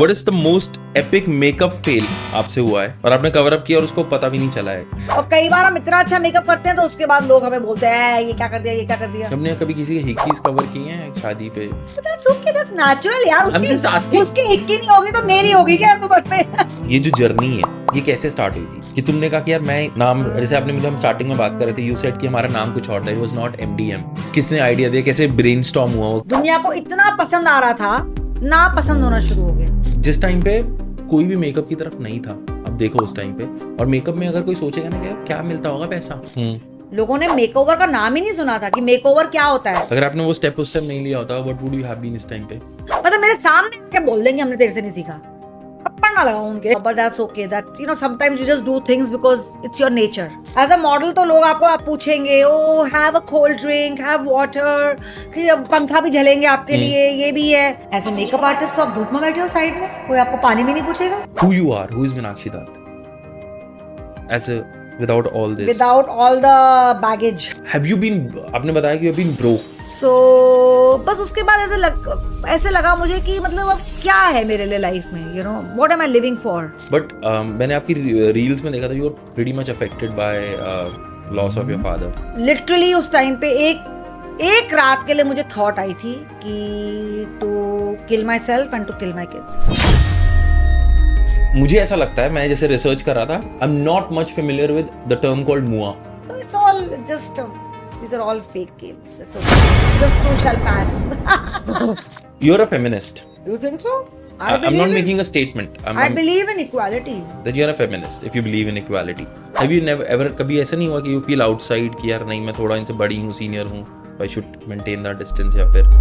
What is the most epic makeup fail आपसे हुआ है और आपने कवर अप किया और उसको पता भी नहीं चला है? और कई बार हम इतना अच्छा मेकअप करते हैं तो उसके बाद लोग हमें बोलते हैं ये क्या कर दिया, ये क्या कर दिया। हमने कभी किसी के हिक्कीज कवर किए हैं शादी पे? That's okay, that's natural यार। I'm just asking. उसकी हिक्की नहीं होगी तो मेरी होगी क्या सुबह में? ये जो जर्नी है ये कैसे स्टार्ट हुई थी कि तुमने कहा कि यार मैं नाम, जैसे आपने मुझे हम स्टार्टिंग में बात कर रहे थे, यू सेड कि हमारा नाम कुछ और था, इट वाज नॉट MDM। किसने आइडिया दिया, कैसे ब्रेनस्टॉर्म हुआ वो? दुनिया को इतना पसंद आ रहा था, ना पसंद होना शुरू हो गया। जिस टाइम पे कोई भी मेकअप की तरफ नहीं था, अब देखो उस टाइम पे, और मेकअप में अगर कोई सोचेगा ना कि क्या मिलता होगा पैसा, लोगों ने मेकओवर का नाम ही नहीं सुना था कि मेकओवर क्या होता है। अगर आपने वो स्टेप उस टाइम नहीं लिया होता, what would you have been इस टाइम पे? मतलब मेरे सामने आके बोल देंगे हमने तेरे से नहीं सीखा, थप्पड़ ना लगाऊं उनके। But that's okay, that you know sometimes you just do things because it's your nature. As a model तो लोग आपको आप पूछेंगे, oh have a cold drink, have water, फिर पंखा भी झलेंगे आपके लिए, ये भी है। एज अ मेकअप आर्टिस्ट तो आप धूप में बैठे हो साइड में, कोई आपको पानी भी नहीं पूछेगा। Who you are? Who is Meenakshi Dutt? As a without all this. Without all the baggage. Have you been? आपने बताया कि you have been broke. सो बस उसके बाद ऐसे लगा मुझे कि मतलब अब क्या है मेरे लिए लाइफ में, you know what am I living for. But मैंने आपकी रील्स में देखा था, you were pretty much affected by loss of your father. Literally उस टाइम पे एक रात के लिए मुझे थॉट आई थी कि to kill myself and to kill my kids. मुझे ऐसा लगता है, मैं जैसे रिसर्च कर रहा था, I am not much familiar with the term called मुआ. It's all just these are all fake games. It's okay. This too shall pass. You're a feminist. You think so? I'm not making a statement. I believe in equality. That you're a feminist if you believe in equality. Have you never ever कभी ऐसा नहीं हुआ कि you feel outside कि यार नहीं मैं थोड़ा इनसे बड़ी हूँ, सीनियर हूँ, I should maintain that distance या फिर?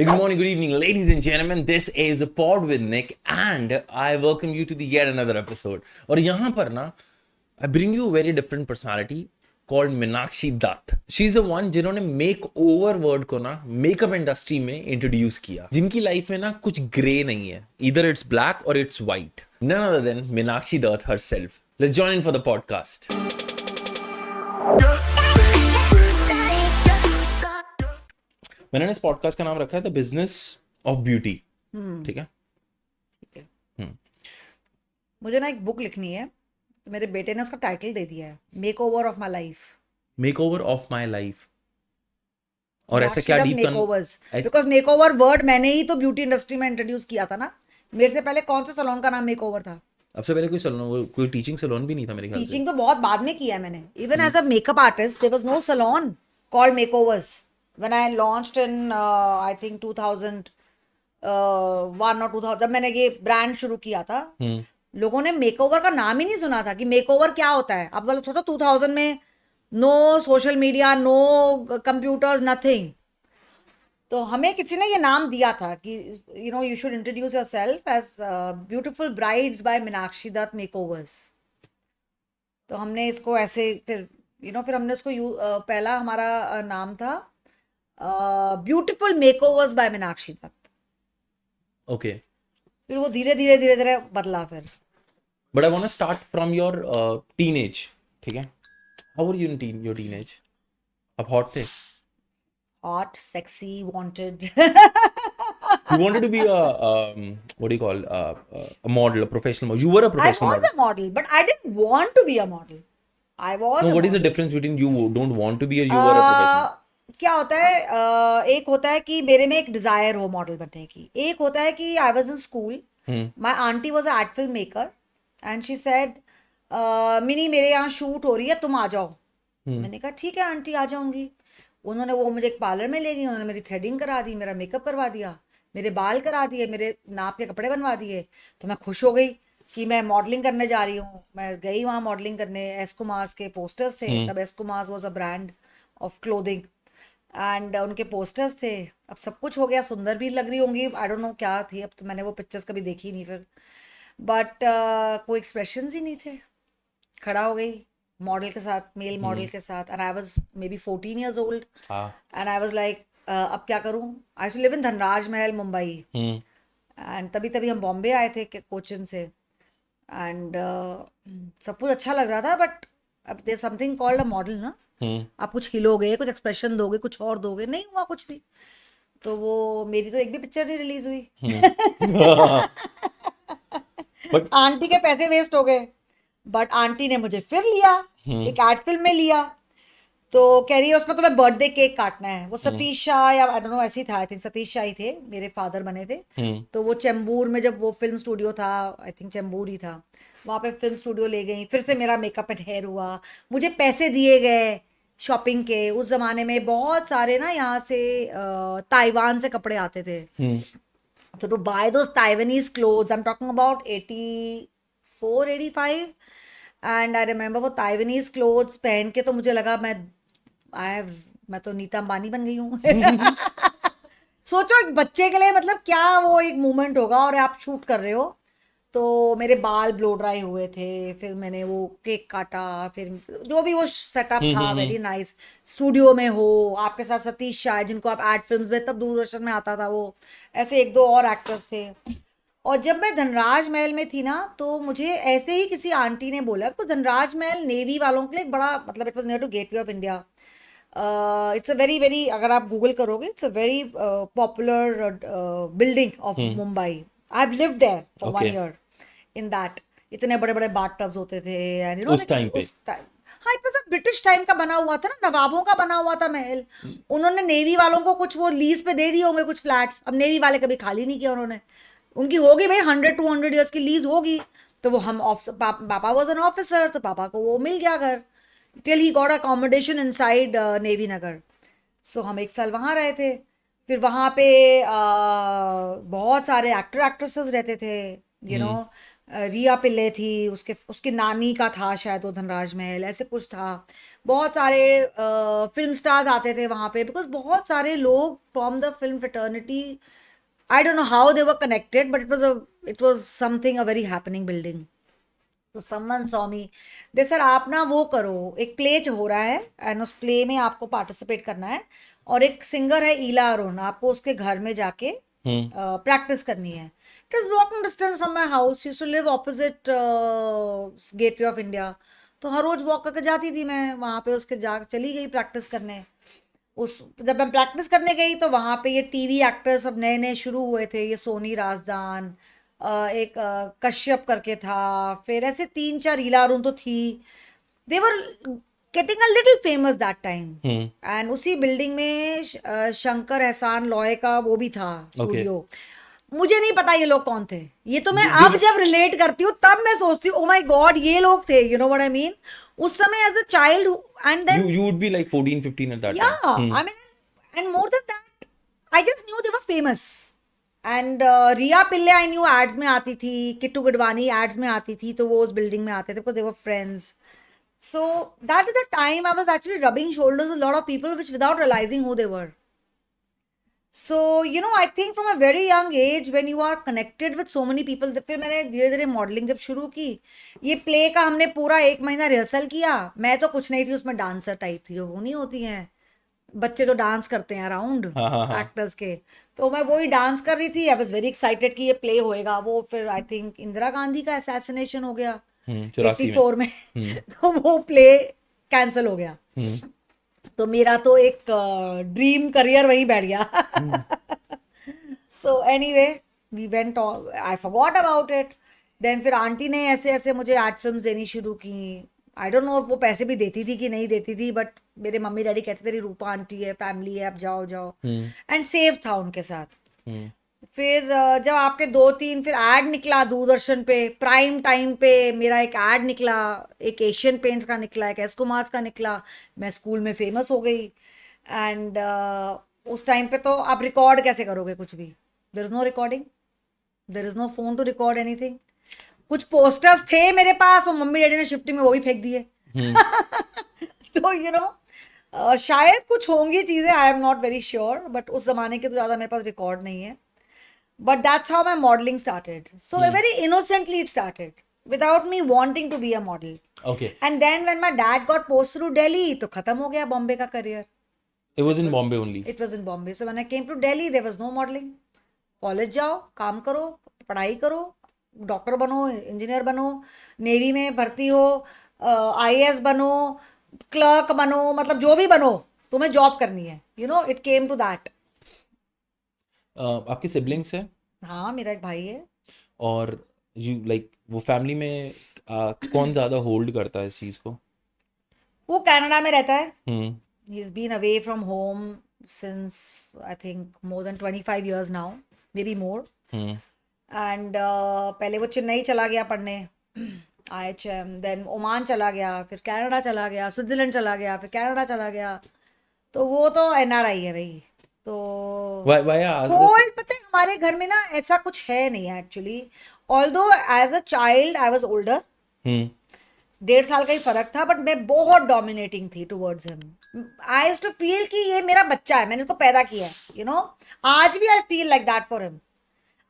Good morning, good evening, ladies and gentlemen. This is Pod with Nick and I welcome you to the yet another episode. और यहाँ पर ना I bring you a very different personality called Meenakshi Dutt. She's the one जिन्होंने make over word को ना makeup industry में introduce किया, जिनकी लाइफ में ना कुछ ग्रे नहीं है, either it's black or it's white. None other than Meenakshi Dutt herself. Let's join in for the podcast. मैंने इस पॉडकास्ट का नाम रखा है द बिजनेस ऑफ ब्यूटी. ठीक है. मुझे ना एक बुक लिखनी है, तो मेरे बेटे ने उसका टाइटल दे दिया है make over of my life. Make over of my life. और ऐसा क्या deep makeovers, because makeover word मैंने ही तो ब्यूटी इंडस्ट्री में इंट्रोड्यूस किया था ना. मेरे से पहले कौन से सैलून का नाम मेकओवर था? अब से पहले कोई सैलून, कोई टीचिंग सैलून भी नहीं था मेरे ख्याल से. टीचिंग तो बहुत बाद में किया है मैंने. Even as a makeup artist there was no salon called makeovers when I launched in I think 2001 और 2000 जब मैंने ये ब्रांड शुरू किया था. लोगों ने मेकओवर का नाम ही नहीं सुना था कि मेकओवर क्या होता है. अब सोचो 2000 में no social media, no computers, nothing. तो हमें किसी ने ये नाम दिया था कि you know you should introduce yourself as beautiful brides by Meenakshi Dutt makeovers. तो हमने इसको ऐसे फिर फिर हमने इसको पहला हमारा नाम था beautiful makeovers by Meenakshi Dutt. Okay. फिर वो धीरे धीरे बदला फिर. But I want to start from your teenage. ठीक है. How were you in your teenage? आप hot थे? Hot, sexy, wanted. You wanted to be what do you call a model, a professional model. You were a professional model. I was a model, but I didn't want to be a model. I was. No, what is the difference between you don't want to be or you were a professional? क्या होता है, एक होता है कि मेरे में एक डिजायर हो मॉडल बनने की. एक होता है कि I was in school, my aunty was a ad film maker and she said mini मेरे यहाँ शूट हो रही है, तुम आ जाओ. मैंने कहा ठीक है आंटी, आ जाऊंगी. उन्होंने वो मुझे एक पार्लर में ले गई, उन्होंने मेरी थ्रेडिंग करा दी, मेरा मेकअप करवा दिया, मेरे बाल करा दिए, मेरे नाप के कपड़े बनवा दिए. तो मैं खुश हो गई कि मैं मॉडलिंग करने जा रही हूँ. मैं गई वहाँ मॉडलिंग करने. एस कुमार्स के पोस्टर्स थे तब. S Kumars was a brand of clothing and उनके पोस्टर्स थे. अब सब कुछ हो गया, सुंदर भी लग रही होंगी, आई डोंट नो क्या थी. अब तो मैंने वो पिक्चर्स कभी देखी नहीं फिर. बट कोई एक्सप्रेशंस ही नहीं थे. खड़ा हो गई मॉडल के साथ, मेल मॉडल के साथ, and I was may be 14 years old and I was like अब क्या करूं. आई to live in Dhanraj Mahal Mumbai and तभी हम बॉम्बे आए थे कोचिन से. एंड सब कुछ अच्छा लग रहा था, बट अब there something called a model ना. आप कुछ हिलोगे, कुछ एक्सप्रेशन दोगे, कुछ और दोगे, नहीं हुआ कुछ भी. तो वो मेरी तो एक भी पिक्चर नहीं रिलीज हुई। बट आंटी के पैसे वेस्ट हो गए, बट आंटी ने मुझे फिर लिया, एक एड फिल्म में लिया। तो कह रही है उसमें तुम्हें बर्थडे केक काटना है। वो सतीश शाह या आई डोंट नो ऐसी था, आई थिंक सतीश शाह ही थे, मेरे फादर बने थे। तो वो चेंबूर में जब वो फिल्म स्टूडियो था, आई थिंक चेंबूर ही था, वहाँ पे फिल्म स्टूडियो ले गई, फिर से मेरा मेकअप एंड हेयर हुआ, मुझे पैसे दिए गए शॉपिंग के। उस जमाने में बहुत सारे ना यहाँ से ताइवान से कपड़े आते थे, तो to buy those Taiwanese clothes, I am talking about 84 85, and I remember वो ताइवानीज क्लोथ्स पहन के तो मुझे लगा मैं तो नीता अंबानी बन गई हूँ। सोचो एक बच्चे के लिए मतलब क्या वो एक मोमेंट होगा, और आप शूट कर रहे हो। तो मेरे बाल ब्लो ड्राई हुए थे, फिर मैंने वो केक काटा, फिर जो भी वो सेटअप था वेरी नाइस। स्टूडियो में हो, आपके साथ सतीश शाह जिनको आप एड फिल्म्स में, तब दूरदर्शन में आता था वो, ऐसे एक दो और एक्टर्स थे। और जब मैं धनराज महल में थी ना, तो मुझे ऐसे ही किसी आंटी ने बोला, तो धनराज महल नेवी वालों के लिए बड़ा मतलब it was near to Gateway of India. It's a very very, अगर आप गूगल करोगे, it's a very popular building of Mumbai. I have lived there for 1 year in that. इतने बड़े बड़े बाथ टब्स होते थे, एंड यू नो उस time पे हाँ, इट वाज ब्रिटिश टाइम का बना हुआ था ना, नवाबों का बना हुआ था महल। उन्होंने नेवी वालों को कुछ वो लीज पे दे दिए होंगे कुछ फ्लैट्स, अब नेवी वाले कभी खाली नहीं किया उन्होंने। उनकी होगी भाई 100 200 ईयर्स की लीज होगी, तो वो हम पापा वॉज एन ऑफिसर, तो पापा को वो मिल गया घर, till he got accommodation inside Navy Nagar. So हम 1 साल वहाँ रहे थे। फिर वहाँ पे बहुत सारे एक्टर एक्ट्रेसेस रहते थे, यू नो रिया पिल्ले थी, उसकी नानी का था शायद वो धनराज महल, ऐसे कुछ था। बहुत सारे फिल्म स्टार्स आते थे वहाँ पे, बिकॉज बहुत सारे लोग from the film fraternity, I don't know how they were connected, but it was something, a very happening building. तो someone saw me. दे सर आप ना वो करो, एक प्ले हो रहा है एंड उस प्ले में आपको पार्टिसिपेट करना है, और एक सिंगर है ईला अरुण, आपको उसके घर में जाके प्रैक्टिस करनी है। It is walking distance from my house, she used to live opposite Gateway of India. तो हर रोज वॉक करके जाती थी मैं वहाँ पे, उसके जा चली गई प्रैक्टिस करने। उस जब मैं प्रैक्टिस करने गई तो वहाँ पे ये टीवी एक्टर्स सब नए नए शुरू हुए थे, ये सोनी राजदान, एक कश्यप करके था, फिर ऐसे 3 4 हीला अरुण तो थी। They were getting a little famous that time. And उसी बिल्डिंग में शंकर एहसान लॉय का वो भी था स्टूडियो। मुझे नहीं पता ये लोग कौन थे, ये तो मैं अब जब रिलेट करती हूँ तब मैं सोचती हूँ, ओ माय गॉड ये लोग थे, you know what I mean. उस समय as a child, and then you would be like 14 15 at that yeah, time. I mean, and more than that, I just knew they were famous. And Ria Pillai I knew ads में आती थी, Kittu गडवानी ads में आती थी, तो वो उस बिल्डिंग में आते थे because they were friends. So that is the time I was actually rubbing shoulders with lot of people which without realising who they were. So you know I think from a very young age when you are connected with so many people. फिर मैंने धीरे धीरे modelling जब शुरू की, ये play का हमने पूरा 1 महीना रिहर्सल किया। मैं तो कुछ नहीं थी उसमें, डांसर टाइप थी, जो वो नहीं होती हैं बच्चे तो डांस करते हैं अराउंड एक्टर्स के, तो मैं वही डांस कर रही थी। आई वाज वेरी एक्साइटेड कि ये प्ले होएगा। वो फिर आई थिंक इंदिरा गांधी का असैसिनेशन हो गया 84 में, तो वो प्ले कैंसिल हो गया। तो मेरा तो एक ड्रीम करियर वहीं बैठ गया। So anyway we went, I forgot about it. Then फिर आंटी ने ऐसे ऐसे मुझे एड फिल्म देनी शुरू की। आई डोंट नो वो पैसे भी देती थी कि नहीं देती थी, बट मेरे मम्मी डैडी कहते थे रूपा आंटी है, फैमिली है, अब जाओ जाओ, एंड सेफ था उनके साथ। फिर जब आपके 2 3 फिर एड निकला दूरदर्शन पे, प्राइम टाइम पे मेरा एक एड निकला, एक एशियन पेंट्स का निकला, एक एस कुमार्स का निकला, मैं स्कूल में फेमस हो गई। एंड उस टाइम पे तो आप रिकॉर्ड कैसे करोगे कुछ भी, there is no recording, there is no phone to record anything. कुछ पोस्टर्स थे मेरे पास, और मम्मी डैडी ने शिफ्टिंग में वो भी फेंक दिए। तो यू नो शायद कुछ होंगी चीजें, आई am not very sure, but उस जमाने के तो ज्यादा मेरे पास रिकॉर्ड नहीं है। But that's how my modeling started. So very innocently it started, without me wanting to be a model. Okay. And then when my dad got posted to Delhi, तो खत्म हो गया बॉम्बे का career. It was in Bombay only. It was in Bombay. So when I came to Delhi, there was no modeling. College जाओ, काम करो, पढ़ाई करो, डॉक्टर बनो, इंजीनियर बनो, नेवी में भर्ती हो, IAS बनो, क्लर्क बनो, मतलब जो भी बनो, तुम्हें जॉब करनी है। You know it came to that. आपके सिबलिंग्स हैं? हाँ, मेरा एक भाई है। और यू लाइक वो फैमिली में कौन ज़्यादा होल्ड करता है इस चीज़ को? वो कनाडा में रहता है। हम्म। He's been away from home since I think more than 25 years now, maybe more. Hmm. And पहले वो चेन्नई चला गया पढ़ने, IHM, देन ओमान चला गया, फिर कनाडा चला गया, स्विट्जरलैंड चला गया, फिर कनाडा चला गया। तो वो तो NRI है भाई। तो Why I asked this? Hold, पता है हमारे घर में ना ऐसा कुछ है नहीं actually. Although as a child I was older, hmm. 1.5 साल का ही फर्क था, बट मैं बहुत डोमिनेटिंग थी towards him. I used to feel कि ये मेरा बच्चा है, मैंने इसको पैदा किया है, यू नो। आज भी I feel like that for him.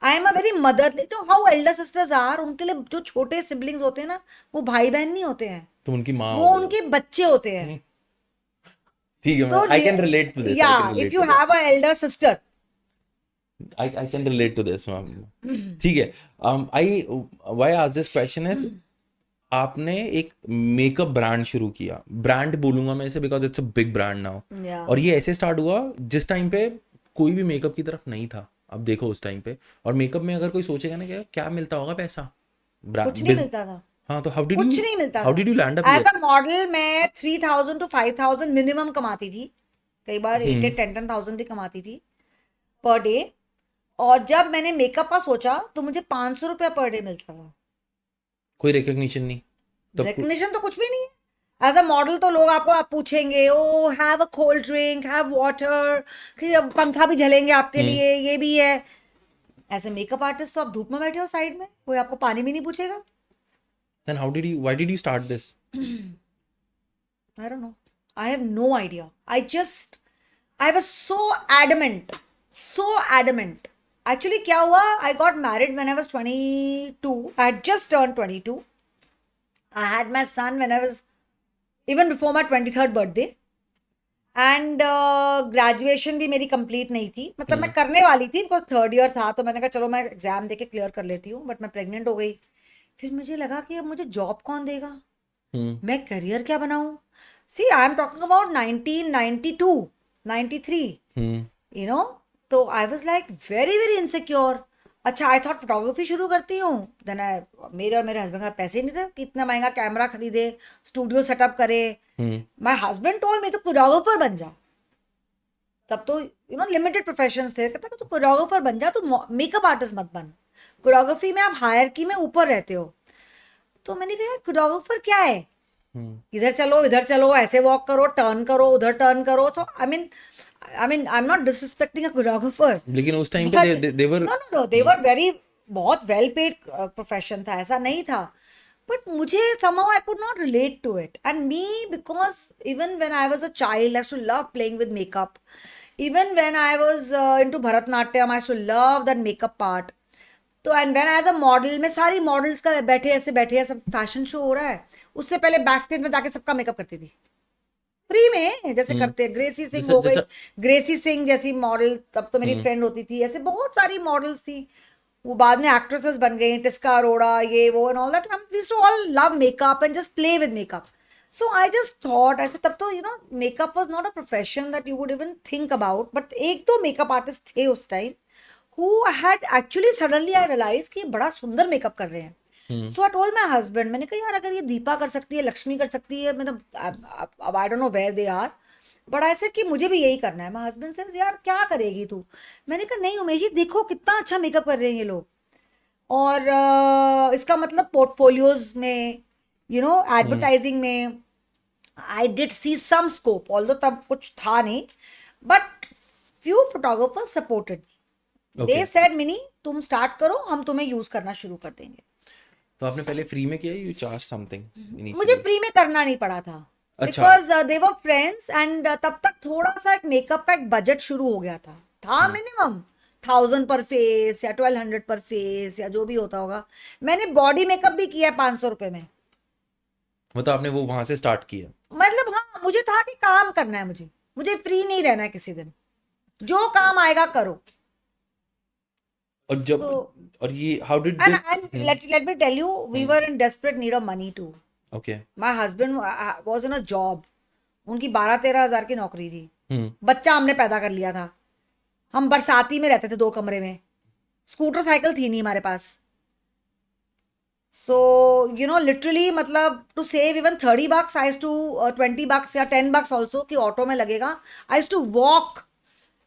I am a very motherly, तो हाउ एल्डर सिस्टर्स आर, उनके लिए जो छोटे सिबलिंग्स होते हैं ना, वो भाई बहन नहीं होते हैं, तो उनकी माँ वो हो गई। उनके बच्चे होते हैं। ठीक है, मैं तो I can relate to this, या I can if relate you to this, have a elder sister, I can relate to this ma'am. ठीक है। आई व्हाई आज दिस क्वेश्चन इज, आपने एक मेकअप ब्रांड शुरू किया, ब्रांड बोलूंगा मैं इसे because it's a big brand now, या और ये ऐसे स्टार्ट हुआ जिस टाइम पे कोई भी मेकअप की तरफ नहीं था। अब देखो उस टाइम पे, और मेकअप में अगर कोई सोचेगा ना कि क्या मिलता होगा पैसा, कुछ नहीं मिलता था, हाँ, तो कुछ नहीं मिलता हाउ था। Did you land up as here? A model मैं 3,000 to 5,000 मिनिमम कमाती थी, कई बार 8-10,000 भी कमाती थी पर डे। और जब मैंने मेकअप का सोचा तो मुझे 500 रुपया पर डे मिलता था। कोई रिकग्निशन नहीं तब? रिकग्निशन तो कुछ भी नहीं है। एज अ मॉडल तो लोग आपको आप पूछेंगे, oh have a cold drink, have water, पंखा भी झलेंगे आपके लिए, ये भी है। एज ए मेकअप आर्टिस्ट तो आप धूप में बैठे हो साइड में, कोई आपको पानी भी नहीं पूछेगा। Then why did you start this? I don't know. I have no idea. I was so adamant, so adamant. Actually, क्या हुआ? I got married when I was 22. I had just turned 22. I had my son when I was even before my 23rd birthday. And graduation भी मेरी complete नहीं थी, मतलब मैं करने वाली थी बिकॉज 3rd ईयर था, तो मैंने कहा चलो मैं एग्जाम देके क्लियर कर लेती हूँ, बट मैं प्रेग्नेंट हो गई। फिर मुझे लगा कि अब मुझे जॉब कौन देगा, मैं करियर क्या बनाऊं। See I am talking about 1992 93, you know. तो I was like very very insecure. अच्छा, आई थॉट फोटोग्राफी शुरू करती हूँ। देन आई, मेरे और मेरे हस्बैंड के पास पैसे नहीं थे कि इतना महंगा कैमरा खरीदे, स्टूडियो सेटअप करे। माय हस्बैंड टोल्ड मी तो कोरियोग्राफर बन जा। तब तो यू नो लिमिटेड प्रोफेशंस थे, कहता तो कोरियोग्राफर बन जा, तो मेकअप आर्टिस्ट मत बन, कोरियोग्राफी में आप हायरकी में ऊपर रहते हो। तो मैंने कहा कोरियोग्राफर क्या है, इधर चलो, ऐसे वॉक करो, टर्न करो, उधर टर्न करो। तो आई am not disrespecting a choreographer, लेकिन उस टाइम पे दे वर, नो दे वर वेरी, बहुत वेल पेड प्रोफेशन था, ऐसा नहीं था। बट मुझे somehow I could not relate to it, and me, because even when I was a child I used to love playing with makeup. Even when I was into Bharatnatyam I used to love that makeup part. तो and when as a model, मैं सारी models का बैठे हैं, सब fashion show हो रहा है, उससे पहले बैक स्टेज में जाके सबका मेकअप करती थी फ्री में, जैसे करते हैं। ग्रेसी सिंह हो गई, ग्रेसी सिंह जैसी मॉडल, तब तो मेरी फ्रेंड होती थी। ऐसे बहुत सारी मॉडल्स थी, वो बाद में एक्ट्रेसेस बन गई, टिस्का अरोड़ा, ये वो and all that. We used to all love makeup and just play with makeup. So I just thought, ऐसे तब तो you know makeup was not a profession that you would even think about, but एक दो makeup artist थे उस time who had actually suddenly I realized कि ये बड़ा सुंदर मेकअप कर रहे हैं। So I told my husband, मैंने कहा यार अगर ये दीपा कर सकती है, लक्ष्मी कर सकती है, मतलब अब I don't know where they are, but I said कि मुझे भी यही करना है। My husband says यार क्या करेगी तू? मैंने कहा नहीं उमेश जी, देखो कितना अच्छा मेकअप कर रहे हैं ये लोग, और इसका मतलब पोर्टफोलियोज में, यू नो, एडवर्टाइजिंग में I did see some scope, although तब कुछ था नहीं, but few photographers supported. They said Mini तुम स्टार्ट करो, हम तुम्हें यूज करना शुरू कर देंगे। तो आपने पहले फ्री में किया, यू चार्ज समथिंग मुझे इनिशियली? फ्री में करना नहीं पड़ा था, अच्छा। Because they were friends, and तब तक थोड़ा सा एक मेकअप का एक बजट शुरू हो गया था मिनिमम 1,000 पर फेस या 1,200 पर फेस या जो भी होता होगा। मैंने बॉडी मेकअप भी किया है 500 रुपए में। मतलब आपने वो वहां से स्टार्ट किया? मतलब हाँ, मुझे था कि काम करना है, मुझे फ्री नहीं रहना है किसी दिन, जो काम आएगा करो। और जब और ये how did this? And let me tell you, we were in desperate need of money too. Okay. My husband was in a job. उनकी 12-13 हजार की नौकरी थी, हम्म। बच्चा हमने पैदा कर लिया था, हम बरसाती में रहते थे 2 कमरे में, स्कूटर साइकिल थी नहीं हमारे पास। सो यू नो लिटरली मतलब to save even 30 bucks I to 20 bucks या 10 bucks ऑल्सो कि ऑटो में लगेगा, I to walk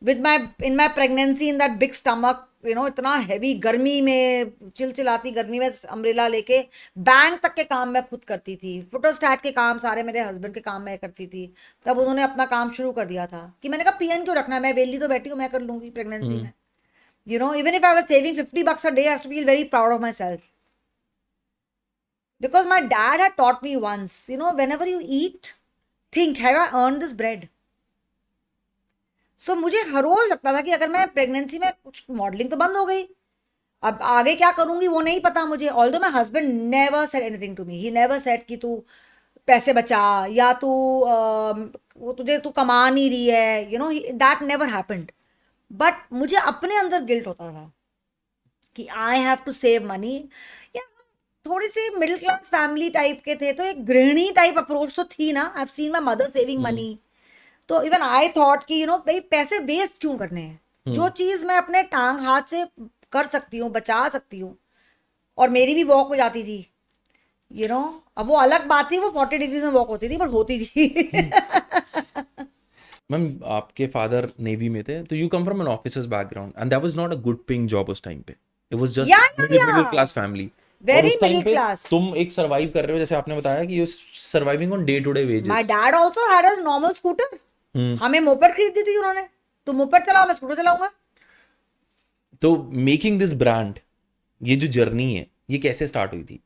with my in my pregnancy in that big stomach, you know इतना हैवी गर्मी में, चिलचिलाती गर्मी में अम्ब्रेला लेके बैंक तक के काम मैं खुद करती थी, फोटोस्टैट के काम सारे मेरे हस्बैंड के काम मैं करती थी। तब उन्होंने अपना काम शुरू कर दिया था कि मैंने कहा पीएन क्यों रखना है, मैं वेली तो बैठी हूँ, मैं कर लूंगी प्रेगनेंसी में। You know even if I was saving 50 bucks a day, I used to feel very proud of myself because my dad had taught me once, you know, whenever you eat, think, have I earned this bread? सो मुझे हर रोज लगता था कि अगर मैं pregnancy में कुछ, modelling तो बंद हो गई, अब आगे क्या करूंगी वो नहीं पता मुझे। Although my husband never said anything to me, he never said कि तू पैसे बचा या तू वो तुझे तू कमा नहीं रही है, you know that never happened. But मुझे अपने अंदर गिल्ट होता था कि I have to save money. या थोड़ी सी मिडिल क्लास फैमिली टाइप के थे, तो एक गृहिणी टाइप अप्रोच तो थी ना, I have seen my mother saving money. तो इवन आई थॉट कि यू नो भाई पैसे वेस्ट क्यों करने हैं, जो चीज मैं अपने टांग हाथ से कर सकती हूँ, बचा सकती हूँ। और मेरी भी वॉक हो जाती थी, यू नो अब वो अलग बात थी, वो 40 डिग्रीज में वॉक होती थी, पर होती थी। मैम आपके फादर नेवी में थे, तो you come from an officers background and that was not a good paying job उस टाइम पे, it was just middle class family. Very उस टाइम मिडिल पे क्लास। तुम एक सरवाइव कर रहे हो, जैसे आपने बताया कि you surviving on day to day my wages. Dad also had a normal scooter, हमें मोपेड खरीद दी थी उन्होंने, तुम मोपेड चलाओ मैं स्कूटर चलाऊंगा। तो मेकिंग दिस ब्रांड, ये जो जर्नी है ये कैसे स्टार्ट हुई थी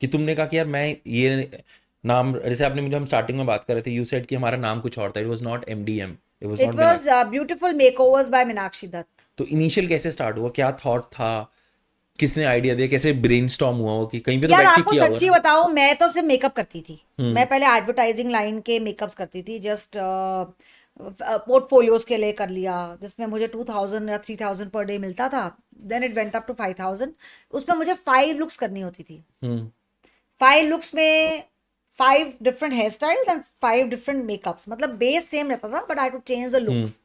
कि तुमने कहा कि यार मैं ये नाम, जैसे आपने मुझे, हम स्टार्टिंग में बात कर रहे थे, यू सेड कि हमारा नाम कुछ और था, it was not MDM, it was it not was Meenakshi. Beautiful makeovers by Meenakshi Dutt. तो इनिशियल कैसे स्टार्ट हुआ, क्या थॉट था, किसने आइडिया दिया, कैसे ब्रेनस्टॉर्म हुआ वो, कि कहीं पे तो यार बैठ के आपको किया होगा सच्ची ना। बताऊं, मैं तो सिर्फ मेकअप करती थी। मैं पहले एडवर्टाइजिंग लाइन के मेकअप्स करती थी, जस्ट पोर्टफोलियोज के लिए कर लिया, जिसमें मुझे 2000 या 3000 पर डे मिलता था। Then it went up to 5000। उसमें मुझे 5 लुक्स करनी होती थी। 5 लुक्स में 5 different hair styles and 5 different makeups, मतलब बेस सेम रहता था but I to change the looks,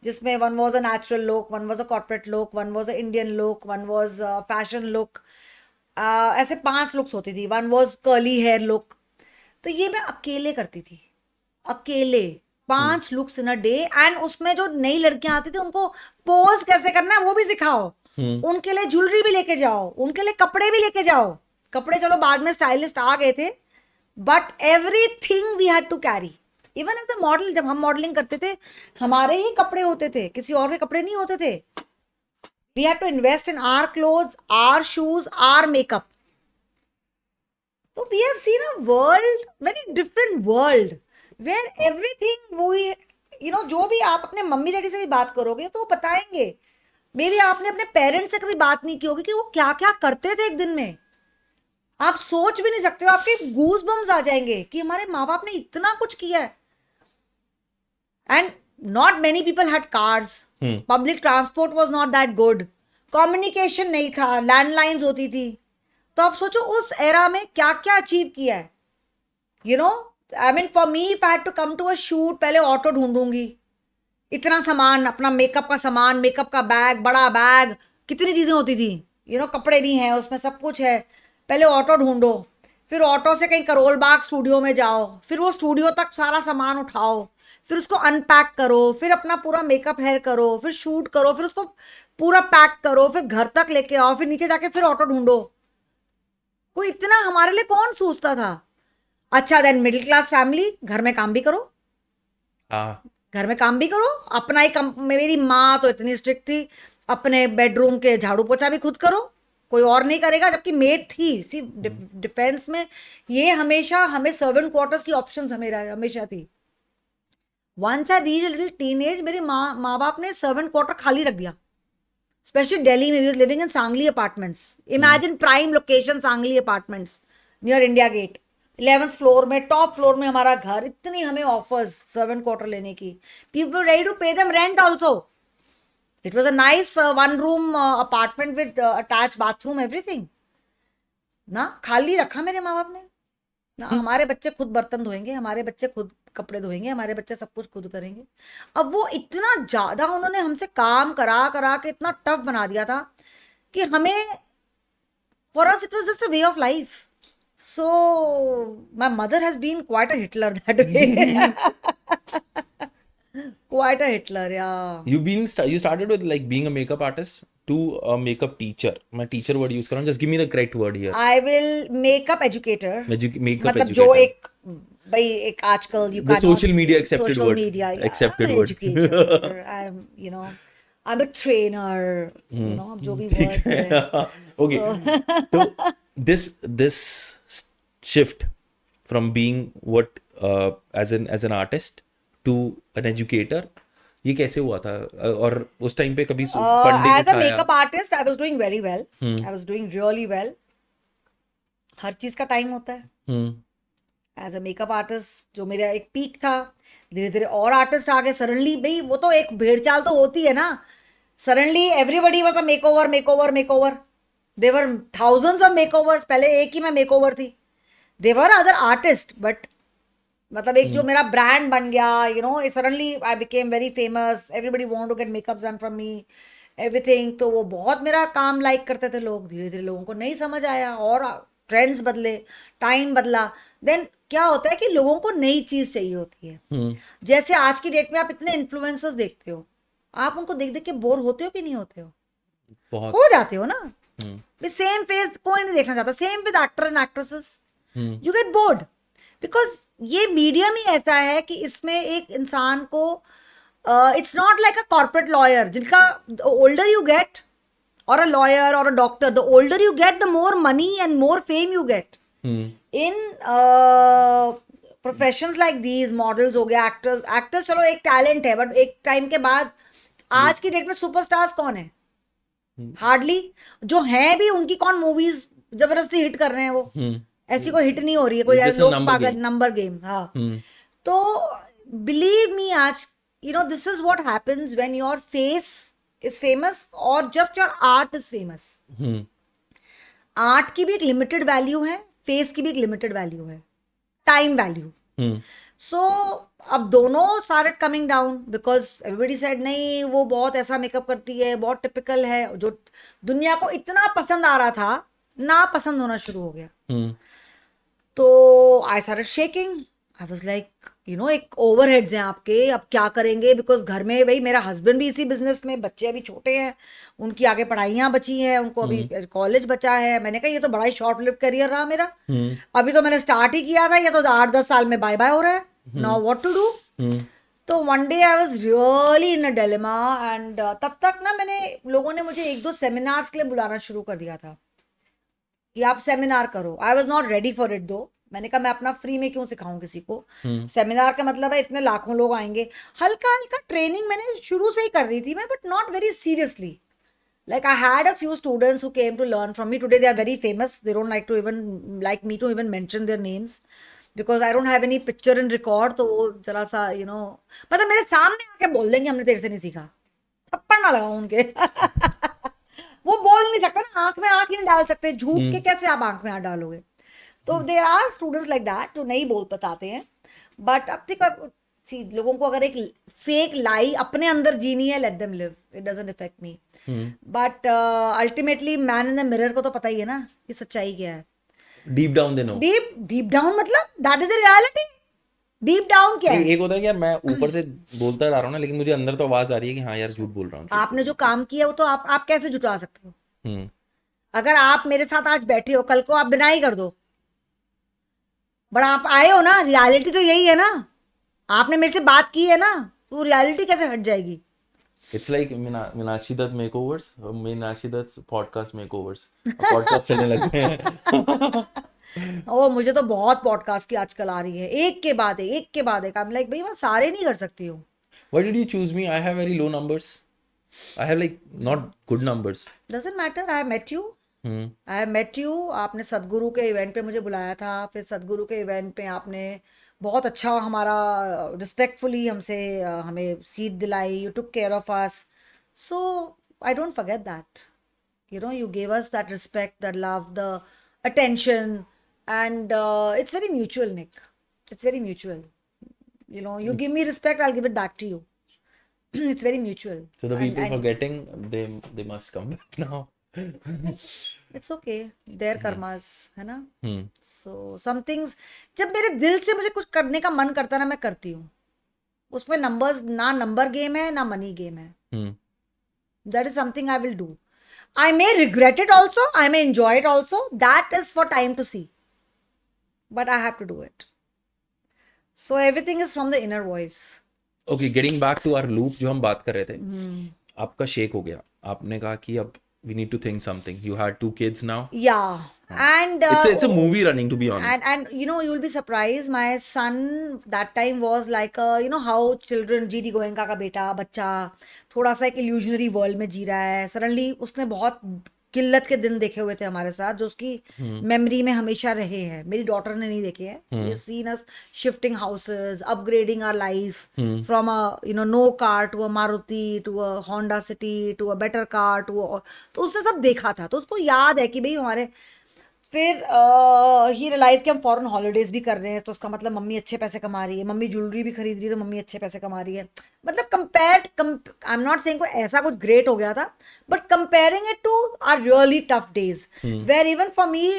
जिसमें one was a natural look, one was a corporate look, one was a Indian look, one was fashion look. ऐसे 5 looks होती थी, one was curly hair look. तो ये मैं अकेले करती थी, अकेले 5 looks in a day. And उसमें जो नई लड़कियां आती थी उनको पोज कैसे करना है वो भी सिखाओ, उनके लिए ज्वेलरी भी लेके जाओ, उनके लिए कपड़े भी लेके जाओ। कपड़े चलो बाद में स्टाइलिस्ट आ गए थे, but everything we had to carry. Even as a model, जब हम मॉडलिंग करते थे हमारे ही कपड़े होते थे, किसी और के कपड़े नहीं होते थे। We had to invest in our clothes, our shoes, our makeup. तो we have seen a world, very different world, where everything वो, यू नो जो भी आप अपने मम्मी डैडी से भी बात करोगे तो वो बताएंगे। मे बी आपने अपने पेरेंट्स से कभी बात नहीं की होगी कि वो क्या क्या करते थे एक दिन में, आप सोच भी नहीं सकते हो, आपके गूज बम्स आ जाएंगे कि हमारे माँ बाप ने इतना कुछ किया है। And not many people had cars, public transport was not that good, communication नहीं था, लैंडलाइंस होती थी। तो आप सोचो उस एरा में क्या क्या अचीव किया है। You know I mean for me if I had to come to a shoot, पहले ऑटो ढूंढूंगी, इतना सामान, अपना मेकअप का सामान, मेकअप का बैग, बड़ा बैग, कितनी चीजें होती थी, यू नो कपड़े भी हैं उसमें, सब कुछ है। पहले ऑटो ढूंढो, फिर ऑटो से कहीं करोल बाग स्टूडियो में जाओ, फिर वो स्टूडियो तक सारा सामान उठाओ, फिर उसको अनपैक करो, फिर अपना पूरा मेकअप हेयर करो, फिर शूट करो, फिर उसको पूरा पैक करो, फिर घर तक लेके आओ, फिर नीचे जाके फिर ऑटो ढूंढो। कोई इतना हमारे लिए कौन सोचता था। अच्छा देन मिडिल क्लास फैमिली, घर में काम भी करो, हाँ, घर में काम भी करो, अपना ही कम। मेरी माँ तो इतनी स्ट्रिक्ट थी, अपने बेडरूम के झाड़ू पोछा भी खुद करो, कोई और नहीं करेगा, जबकि मेड थी। सी डिफेंस में ये हमेशा हमें सर्वेंट क्वार्टर्स की ऑप्शंस हमेशा थी। Once I reach little teenage, मेरे माँ बाप ने सर्वेंट क्वार्टर खाली रख दिया, स्पेशली दिल्ली में। We was living in Sangli apartments, imagine prime location Sangli apartments near India Gate, 11th floor में, टॉप फ्लोर में हमारा घर। इतनी हमें ऑफर्स सर्वेंट क्वार्टर लेने की, people ready to pay them rent also. It was a nice 1 room apartment with attach bathroom, everything. ना खाली रखा मेरे माँ बाप ने, ना हमारे बच्चे खुद बर्तन धोएंगे, हमारे बच्चे खुद कपड़े धोएंगे, हमारे बच्चे सब कुछ खुद करेंगे। अब वो इतना ज्यादा उन्होंने हमसे काम करा करा के इतना टफ बना दिया था कि हमें, for us it was just a way of life. So my mother has been quite a Hitler that way, quite a Hitler या। You started with like being a makeup artist to a makeup teacher. मैं teacher word use कर रहा हूँ. Just give me the correct word here. I will makeup educator, Makeup मतलब जो educator. एक भाई एक आजकल you The social media accepted social word. Media Accepted word. Educator, I am you know I am a trainer, you know अब जो भी words है। Okay. So this shift from being what as an artist to an educator, ये कैसे हुआ था? और उस टाइम पे कभी फंडिंग एज अ उठाया? Makeup artist I was doing very well, I was doing really well. हर चीज का टाइम होता है। Hmm as a makeup artist जो मेरा एक पीक था, धीरे धीरे और आर्टिस्ट आ गए सडनली। भाई वो तो एक भेड़चाल तो होती है ना, suddenly everybody was a makeover makeover makeover. There thousands of makeovers, पहले एक ही मैं मेकओवर थी। देवर अदर आर्टिस्ट बट मतलब एक जो मेरा ब्रांड बन गया, you know suddenly I became very famous, everybody want to get makeup done from me, everything. तो वो बहुत मेरा काम लाइक करते थे लोग। धीरे धीरे लोगों को नहीं समझ आया और ट्रेंड्स बदले, टाइम बदला। देन क्या होता है कि लोगों को नई चीज चाहिए होती है। जैसे आज की डेट में आप इतने इन्फ्लुएंसर्स देखते हो, आप उनको देख देख के बोर होते हो कि नहीं होते हो? बहुत हो जाते हो ना। सेम फेस कोई नहीं देखना चाहता, same with actor and actresses, you get bored because ये मीडियम ही ऐसा है कि इसमें एक इंसान को, it's not like a corporate lawyer जिनका ओल्डर यू गेट, और अ लॉयर और a doctor, the older you get the more money and more fame you get. In professions like these, models हो गया, एक्टर्स, एक्टर्स चलो एक talent है but एक time के बाद आज की डेट में सुपरस्टार्स कौन है? हार्डली। जो हैं भी उनकी कौन मूवीज जबरदस्ती हिट कर रहे हैं? वो ऐसी कोई हिट नहीं हो रही है, कोई It's just a लोग number पागल game. Number game. हाँ, तो बिलीव मी आज you know this is what happens when your face is famous और just your art is famous. Art की भी एक लिमिटेड वैल्यू है, फेस की भी एक लिमिटेड वैल्यू है, टाइम वैल्यू। सो अब दोनों started coming down because everybody said नहीं वो बहुत ऐसा मेकअप करती है, बहुत टिपिकल है, जो दुनिया को इतना पसंद आ रहा था ना पसंद होना शुरू हो गया। तो आई started shaking, I was like you know एक ओवरहेड्स हैं आपके, अब क्या करेंगे? बिकॉज घर में भाई मेरा हस्बैंड भी इसी बिजनेस में, बच्चे अभी छोटे हैं, उनकी आगे पढ़ाइयाँ बची हैं, उनको अभी कॉलेज बचा है। मैंने कहा ये तो बड़ा ही शॉर्ट लिव करियर रहा मेरा, अभी तो मैंने स्टार्ट ही किया था, ये तो 8-10 साल में बाय बाय हो रहा है। Now what to do? तो one day I was really in a dilemma and तब तक ना मैंने, लोगों ने मुझे 1-2 सेमिनार्स के लिए बुलाना शुरू कर दिया था कि आप सेमिनार करो। I was not ready for it दो। मैंने कहा मैं अपना फ्री में क्यों सिखाऊं किसी को? सेमिनार का मतलब है इतने लाखों लोग आएंगे। हल्का हल्का ट्रेनिंग मैंने शुरू से ही कर रही थी मैं, but not very seriously. Like I had a few students who came to learn from me. Today they are very famous. They don't like me to even mention their names because I don't have any picture in record. तो वो जरा सा you know मतलब मेरे सामने आके बोल देंगे हमने तेरे से नहीं सीखा, थप्पड़ ना लगाऊं उनके। वो बोल नहीं सकते ना, आंख में आंख नहीं डाल सकते, झूठ के कैसे आप आंख में आंख डालोगे? तो there are students like that जो नहीं बोल बताते हैं। बट अब तक लोगों को अगर एक फेक लाई अपने अंदर जीनी है, let them live, it doesn't affect me. But ultimately man in the mirror को तो पता ही है ना कि सच्चाई क्या है। Deep down they know. Deep down मतलब that is the reality. Deep down क्या है? एक होता है कि यार मैं ऊपर से बोलता जा रहा हूँ ना, लेकिन मुझे अंदर तो आवाज आ रही है कि हाँ यार झूठ बोल रहा हूँ। आपने जो काम किया वो तो आप कैसे जुटा सकते हो? हम्म अगर आप मेरे साथ आज बैठे हो, कल को आप बिना ही कर दो, बट आप आए हो ना, रियलिटी तो यही है ना। आपने मेरे से बात की है ना, तो रियलिटी कैसे हट जाएगी? It's like Meenakshi Dutt makeovers, Meenakshi Dutt's podcast makeovers. Podcast चलने लगे हैं। ओ मुझे तो बहुत पॉडकास्ट की आजकल आ रही है, एक के बाद एक। आई एम लाइक भाई मैं सारे नहीं कर सकती हूँ। Why did you choose me? I have very low numbers. I have like not good numbers. Doesn't matter, I met you, I met you. आपने सदगुरु के इवेंट पे मुझे बुलाया था, फिर सदगुरु के इवेंट पे आपने बहुत अच्छा हमारा रिस्पेक्टफुली हमसे हमें सीट दिलाई, you took care of us. So I don't forget that, you know you gave us that respect, that love, the attention, and it's very mutual Nick, it's very mutual. You give me respect, I'll give it back to you. It's very mutual. So the And- people and forgetting, they must come back now. it's okay, their karmas, है ना? Hmm. So some things, जब मेरे दिल से मुझे कुछ करने का मन करता है ना, मैं करती हूँ. उसमें नंबर्स, ना नंबर गेम है ना मनी गेम है. Hmm. That is something I will do. I may regret it also, I may enjoy it also. That is for time to see. But I have to do it. So everything is from the inner voice. Okay, getting back to our loop जो हम बात कर रहे थे, आपका shake हो गया, आपने कहा कि अब we need to think something. You had 2 kids now. Yeah. And It's a movie running, to be honest. and you'll be surprised, my son that time was like how children, GD Goenka का बेटा बच्चा थोड़ा सा एक illusionary world में जी रहा है. Suddenly उसने बहुत किल्लत के दिन देखे हुए थे हमारे साथ, जो उसकी मेमोरी में हमेशा रहे हैं. मेरी डॉटर ने नहीं देखे हैं. We have seen us shifting houses, upgrading our life from a no car to a Maruti to a Honda City to a better car to a, तो उसने सब देखा था. तो उसको याद है कि भाई हमारे, फिर ही रियलाइज कि हम फॉरेन हॉलीडेज भी कर रहे हैं, तो उसका मतलब मम्मी अच्छे पैसे कमा रही है, मम्मी ज्वेलरी भी खरीद रही है, तो मम्मी अच्छे पैसे कमा रही है. मतलब आई एम नॉट सेइंग कोई ऐसा कुछ ग्रेट हो गया था, but comparing it to our really tough days, where even for me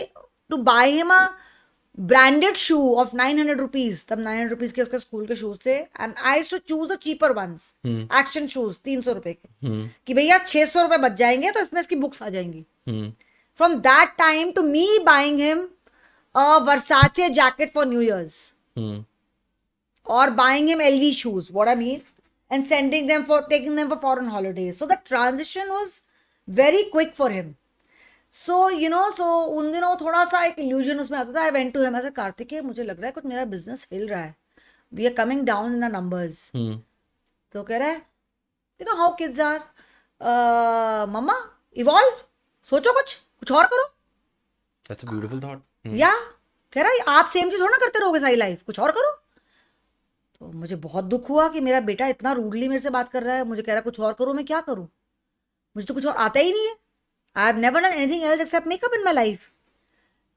to buy him a branded shoe of 900 rupees, तब 900 रुपीज के उसके स्कूल के शूज थे, and I to choose a cheaper ones, action shoes 300 रुपए के, कि भैया 600 रुपए बच जाएंगे तो इसमें इसकी बुक्स आ जाएंगी. From that time to me buying him a Versace jacket for New Year's, or buying him LV shoes, what I mean, and taking them for foreign holidays. So the transition was very quick for him. So so उन दिनों थोड़ा सा एक illusion उसमें आता था. I went to him, ऐसा कार्तिक मुझे लग रहा है कुछ मेरा business हिल रहा है, we are coming down in the numbers. तो कह रहा है how kids are, mamma evolve, सोचो कुछ और करो. That's a beautiful thought. या कह रहा है आप सेम चीज थोड़ा करते रहोगे सारी लाइफ, कुछ और करो. तो मुझे बहुत दुख हुआ कि मेरा बेटा इतना रूडली मेरे से बात कर रहा है, मुझे कह रहा है कुछ और करो. मैं क्या करूं, मुझे तो कुछ और आता ही नहीं है. I have never done anything else except makeup in my life.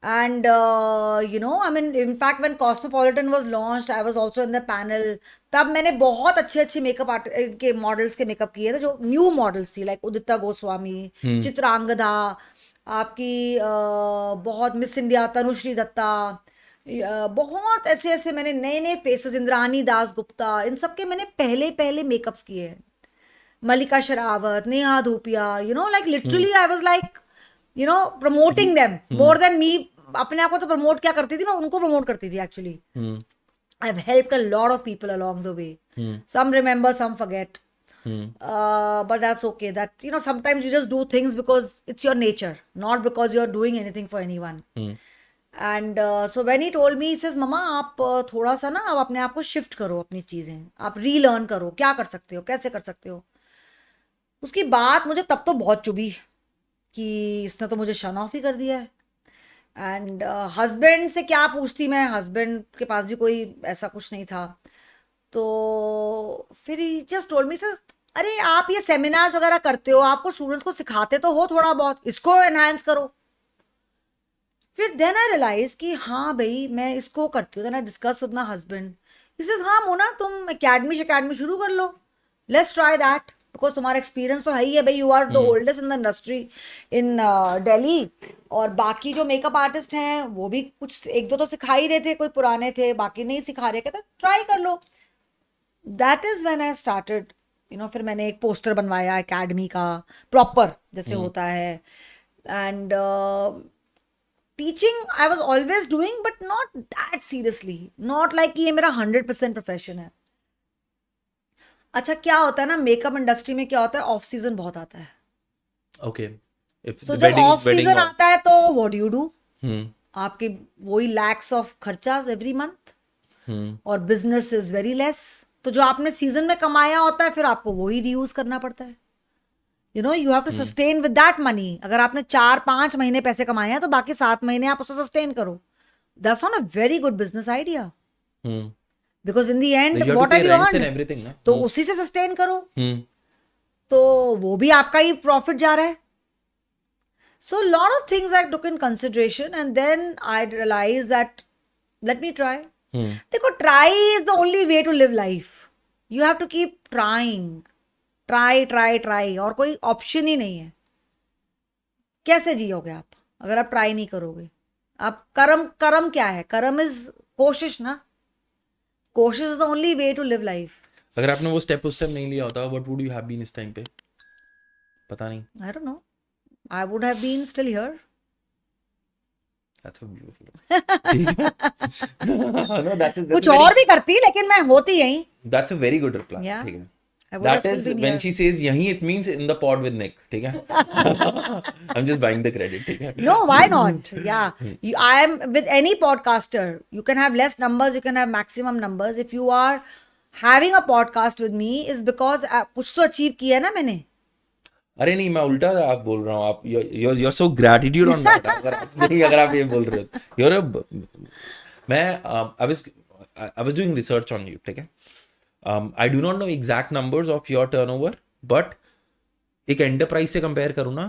And I mean in fact when cosmopolitan was launched, I was also in the panel. तब मैंने बहुत अच्छे मेकअप आर्ट के मॉडल्स के मेकअप किए थे, जो न्यू मॉडल्स थी, लाइक उदिता गोस्वामी, चित्रांगदा, आपकी बहुत मिस इंडिया तनुश्री दत्ता, बहुत ऐसे मैंने नए फेसेस, इंद्रानी दास गुप्ता, इन सब के मैंने पहले मेकअप्स किए हैं. Mallika Sherawat, Neha Dhupia, like literally I was like promoting them more than me. अपने आप को तो प्रमोट क्या करती थी, मैं उनको प्रमोट करती थी actually. I have helped a lot of people along the way. Some remember, some forget. But that's okay. That sometimes you just do things because it's your nature, not because you're doing anything for anyone. And so when he told me, he says, "Mama, आप थोड़ा सा ना, आप अपने आप को shift करो, अपनी चीजें आप रीलर्न करो, क्या कर सकते हो, कैसे कर सकते हो." उसकी बात मुझे तब तो बहुत चुभी कि इसने तो मुझे शन ऑफ ही कर दिया है. एंड हस्बैंड से क्या पूछती मैं, हस्बैंड के पास भी कोई ऐसा कुछ नहीं था. तो फिर ही जस्ट टोल्ड मी, सर अरे आप ये सेमिनार्स वगैरह करते हो, आपको स्टूडेंट्स को सिखाते तो हो थोड़ा बहुत, इसको एनहांस करो. फिर देन आई रियलाइज कि हाँ भाई मैं इसको करती हूँ. Then I discuss with my husband. He says हाँ मोना, तुम एकेडमी शुरू कर लो, लेट्स ट्राई दैट, बिकॉज तुम्हारा एक्सपीरियंस तो है ही है भाई, you are the oldest in the industry in Delhi. और बाकी जो मेकअप आर्टिस्ट हैं वो भी कुछ एक दो तो सिखा ही रहे थे, कोई पुराने थे, बाकी नहीं सिखा रहे, कहते ट्राई कर लो. That is when I started. फिर मैंने एक पोस्टर बनवाया एकेडमी का प्रॉपर जैसे होता है. And teaching I was always doing, but not that seriously, not like ये मेरा 100% प्रोफेशन है. अच्छा क्या होता है ना, मेकअप इंडस्ट्री में क्या होता है, ऑफ सीजन बहुत आता है. Okay. सो जब ऑफ सीजन आता है तो व्हाट डू यू डू, आपके वही लैक्स ऑफ खर्चा एवरी मंथ, और बिजनेस इज वेरी लेस. तो जो आपने सीजन में कमाया होता है फिर आपको वही रीयूज करना पड़ता है. You have to sustain with that money. अगर आपने 4-5 महीने पैसे कमाए हैं तो बाकी 7 महीने आप उसको सस्टेन करो. That's not a very good business idea, because in the end what have you earned, तो उसी से सस्टेन करो. तो वो भी आपका ही प्रॉफिट जा रहा है. So a lot of things I took in consideration, and then I realized that let me try. देखो, try is the only way to live life. You have to keep trying. Try try try, और कोई option ही नहीं है. कैसे जियोगे आप अगर आप try नहीं करोगे? आप कर्म, कर्म क्या है? कर्म इज कोशिश ना. कोशिश is the only way to live life. अगर आपने वो स्टेप उस टाइम नहीं लिया होता, what would you have been इस टाइम पे? पता नहीं. I don't know. I would have been still here. That's so beautiful. ठीक है. No, कुछ और भी करती, लेकिन मैं होती यहीं. that's a very good reply. Yeah. ठीक है. I would have That still is been when here. she says यहीं, it means in the pod with Nick. ठीक है. I'm just buying the credit. ठीक है. No, why not? Yeah. I am with any podcaster. You can have less numbers, you can have maximum numbers. If you are having a podcast with me, is because कुछ तो achieve किया है ना मैंने. अरे नहीं, मैं उल्टा आप बोल रहा हूँ. आप you're so gratitude on that. अगर आप ये बोल रहे हो, you're a मैं I was doing research on you. ठीक है. I do not know exact numbers of your turnover, but एक enterprise से compare करूँ ना,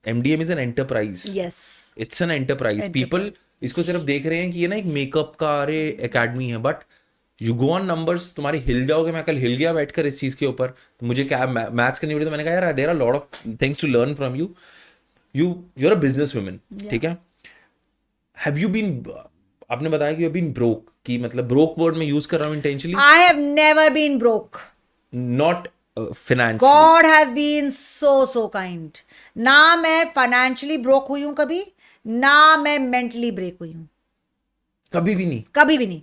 MDM is an enterprise. Yes. It's an enterprise. People इसको सिर्फ देख रहे हैं कि ये ना एक मेकअप का अरे एकेडमी है, but you go on numbers, तुम्हारे हिल जाओगे. मैं कल हिल गया बैठकर इस चीज के ऊपर. तो मुझे क्या मैथ्स करनी पड़ी, तो मैंने कहा यार there are lot of things to learn from you. You are a business woman. ठीक है. हैव यू बीन, आपने बताया कि यू हैव बीन ब्रोक, कि मतलब ब्रोक वर्ड में यूज कर रहा हूँ intentionally. I have never been broke. Not financially. God has been so kind. ना मैं फाइनेंशियली ब्रोक हुई हूं कभी, ना मैं मेंटली ब्रेक हुई हूं. कभी भी नहीं. कभी भी नहीं.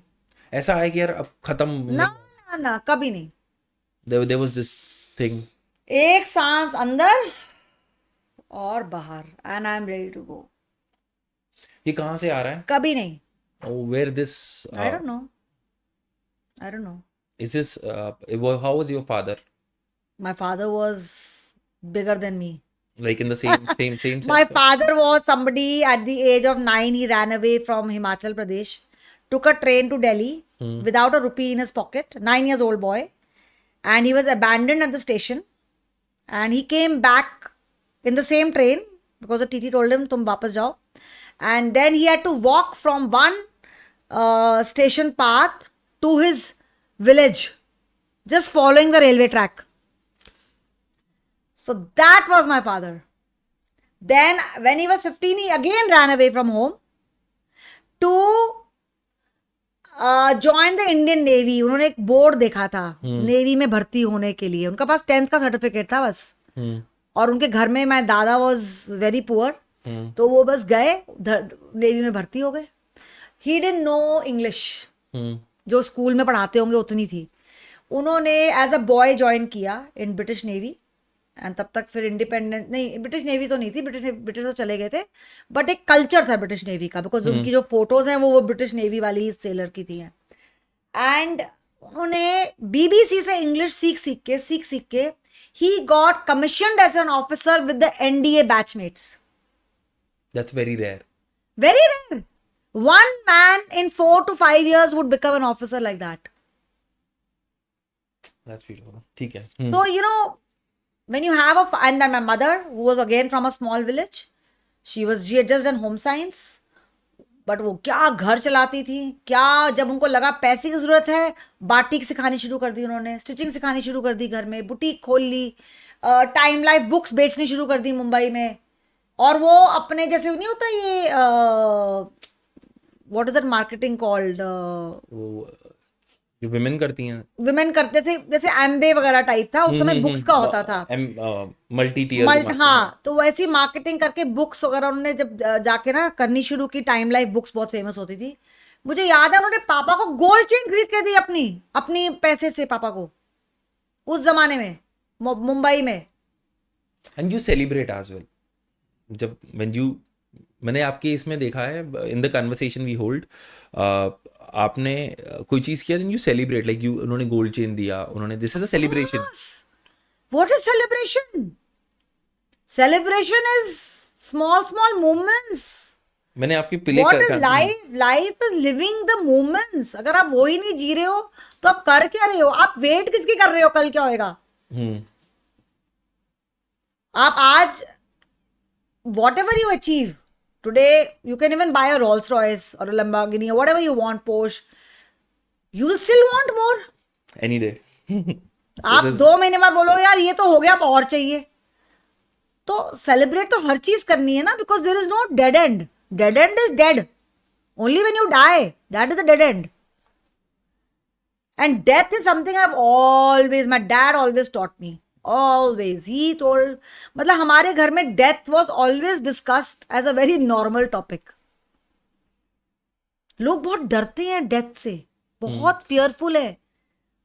ऐसा है कि यार अब खत्म. ना ना ना, कभी नहीं. there was this thing. एक सांस अंदर और बाहर, and I am ready to go. ये कहाँ से आ रहा है? कभी नहीं. Oh, where this I don't know. I don't know. is this how was your father? My father was bigger than me. Like in the same sense? My father was somebody at the age of 9. He ran away from Himachal Pradesh, took a train to Delhi without a rupee in his pocket. 9 years old boy, and he was abandoned at the station. And he came back in the same train because the TT told him, "Tum वापस जाओ." And then he had to walk from one station path to his village, just following the railway track. So that was my father. Then when he was 15, he again ran away from home to join the Indian Navy. उन्होंने एक board देखा था navy में भर्ती होने के लिए. उनका पास 10th का सर्टिफिकेट था बस. और उनके घर में my दादा was very poor. तो वो बस गए, नेवी में भर्ती हो गए. ही डिडंट नो इंग्लिश, जो स्कूल में पढ़ाते होंगे उतनी थी. उन्होंने एज अ बॉय ज्वाइन किया इन ब्रिटिश नेवी, एंड तब तक फिर इंडिपेंडेंट नहीं, ब्रिटिश नेवी तो नहीं थी, ब्रिटिश तो चले गए थे, बट एक कल्चर था ब्रिटिश नेवी का, बिकॉज उनकी जो फोटोज हैं वो ब्रिटिश नेवी वाली सेलर की थी. एंड उन्होंने BBC से इंग्लिश सीख के ही got commissioned as an officer with the NDA batchmates. That's very rare. Very rare. One man in 4 to 5 years would become an officer like that. That's beautiful. ठीक है. So, you know, when you have and then my mother, who was again from a small village, she had just done home science, but वो क्या घर चलाती थी, क्या जब उनको लगा पैसे की जरूरत है, बाटिक सिखानी शुरू कर दी उन्होंने, स्टिचिंग सिखानी शुरू कर दी, घर में बुटीक खोल ली, टाइम लाइफ बुक्स बेचनी शुरू कर दी मुंबई में. और वो अपने जैसे नहीं होता ये what is that marketing called, जो विमेन करती हैं, विमेन करते थे, जैसे एम्बे वगैरह टाइप था उस समय, बुक्स का होता था मल्टी टियर. हाँ, तो वैसी मार्केटिंग करके बुक्स वगैरह उन्होंने जब जाके ना करनी शुरू की, टाइम लाइफ बुक्स बहुत फेमस होती थी. मुझे याद है उन्होंने पापा को गोल्ड चेन खरीद के दी अपनी पैसे से पापा को, उस जमाने में मुंबई में. And you celebrate as well. जब मैंने आपके इसमें देखा है, in the conversation we hold, आपने कोई चीज किया, देन यू सेलिब्रेट, लाइक उन्होंने गोल्ड चेन दिया, उन्होंने, this is a celebration. What is celebration? Celebration is small moments. मैंने आपके play what is life is living the moments. अगर आप वो ही नहीं जी रहे हो तो आप कर क्या रहे हो? आप वेट किसकी कर रहे हो कल क्या होएगा? आप आज whatever you achieve today, you can even buy a Rolls Royce or a Lamborghini or whatever you want, Porsche. You will still want more. Any day. आप 2 महीने बाद बोलो यार ये तो हो गया, अब और चाहिए. तो सेलिब्रेट तो हर चीज करनी है ना, because there is no dead end. Dead end is dead only when you die. That is the dead end. And death is something I have always, my dad always taught me. Always he told, मतलब हमारे घर में death was always discussed as a very normal topic. लोग बहुत डरते हैं death से, बहुत फियरफुल है.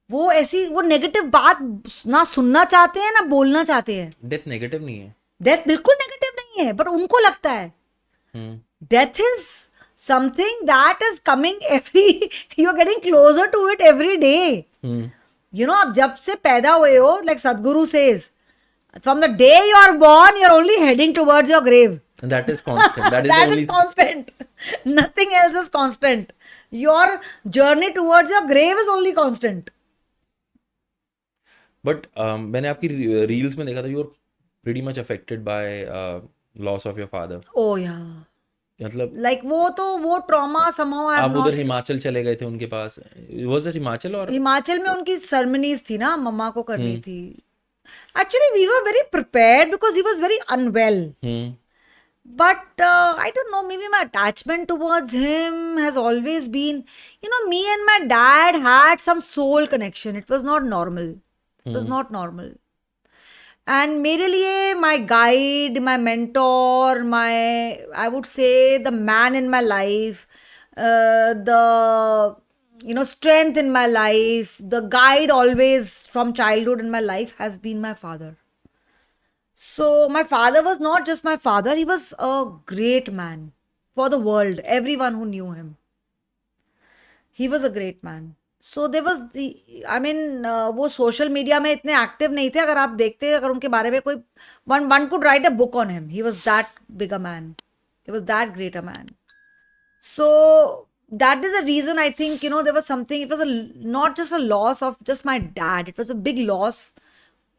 वो ऐसी, वो नेगेटिव बात ना सुनना चाहते हैं ना बोलना चाहते हैं. Death negative नहीं है. डेथ बिल्कुल नेगेटिव नहीं है, बट उनको लगता है death is something that is coming every, you are getting closer to it every day. You know, आप जब से पैदा हुए हो, like Sadhguru says, from the day you are born you are only heading towards your grave. That is constant. That is the That only is constant. Nothing else is constant. Your journey towards your grave is only constant. But मैंने आपकी reels में देखा था, you were pretty much affected by loss of your father. Oh yeah. मतलब Like वो trauma somehow I have आप not. उधर हिमाचल चले गए थे उनके पास. Was it हिमाचल और हिमाचल में उनकी ceremonies थी ना, मम्मा को करनी थी. Actually we were very prepared because he was very unwell. But I don't know, maybe my attachment towards him has always been, you know, me and my dad had some soul connection. It was not normal. It was not normal. And मेरे लिए my guide, my mentor, I would say the man in my life, the, you know, strength in my life, the guide always from childhood in my life has been my father. So my father was not just my father, he was a great man for the world, everyone who knew him. He was a great man. So there was the, I mean, वो social media में इतने active नहीं थे. अगर आप देखते, अगर उनके बारे में कोई, one could write a book on him. He was that big a man. He was that great a man. So that is the reason I think, you know, there was something, it was not just a loss of just my dad. It was a big loss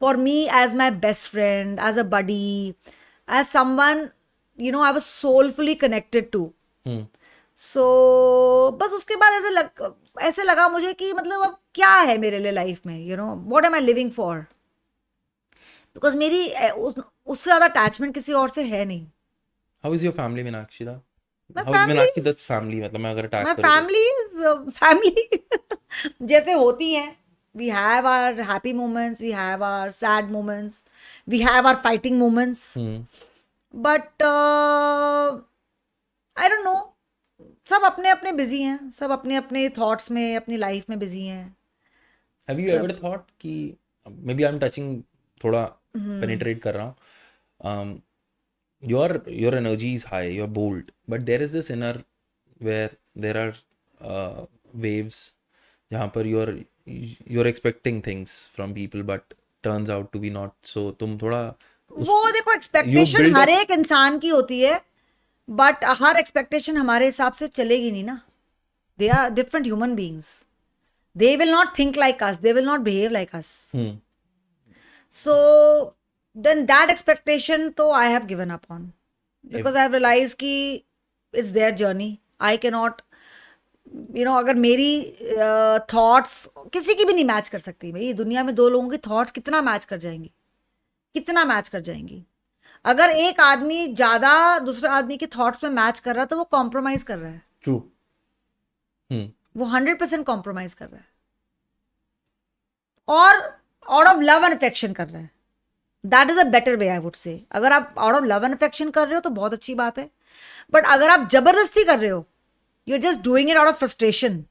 for me as my best friend, as a buddy, as someone, you know, I was soulfully connected to. So बस उसके बाद ऐसे लगा मुझे कि मतलब अब क्या है मेरे लिए लाइफ में, you know, what am I living for? Because मेरी उससे ज़्यादा अटैचमेंट किसी और से है नहीं. How is your family, Meenakshi da? My How is family Meenakshi is- Dutt's family? मतलब मैं अगर अटैच My करूँ family जैसे होती हैं. We have our happy moments, we have our sad moments, we have our fighting moments. But I don't know. सब अपने अपने बिजी हैं, सब अपने अपने थॉट्स में, अपनी लाइफ में बिजी हैं. Have you ever thought कि maybe I'm touching थोड़ा penetrate कर रहा हूँ. Your energy is high, you're bold, but there is this inner where there are waves जहाँ पर you're expecting things from people but turns out to be not so. तुम थोड़ा वो देखो, एक्सपेक्टेशन build हर एक इंसान की होती है, बट हर एक्सपेक्टेशन हमारे हिसाब से चलेगी नहीं ना. They are different human beings. They will not think like us, they will not behave like us. So then that expectation तो I have given up on, because I have realise कि it's their journey. I can not, you know, अगर मेरी thoughts किसी की भी नहीं match कर सकती. भाई दुनिया में 2 लोगों की थॉट्स कितना मैच कर जाएंगी, कितना मैच कर जाएंगी. अगर एक आदमी ज्यादा दूसरे आदमी के थॉट्स में मैच कर रहा है तो वो कॉम्प्रोमाइज कर रहा है. true. वो 100% कॉम्प्रोमाइज कर रहा है, और out of love and affection कर रहा है. That is a better way, I would say. अगर आप out of love and affection कर रहे हो तो बहुत अच्छी बात है, बट अगर आप जबरदस्ती कर रहे हो, you are just doing it out of frustration,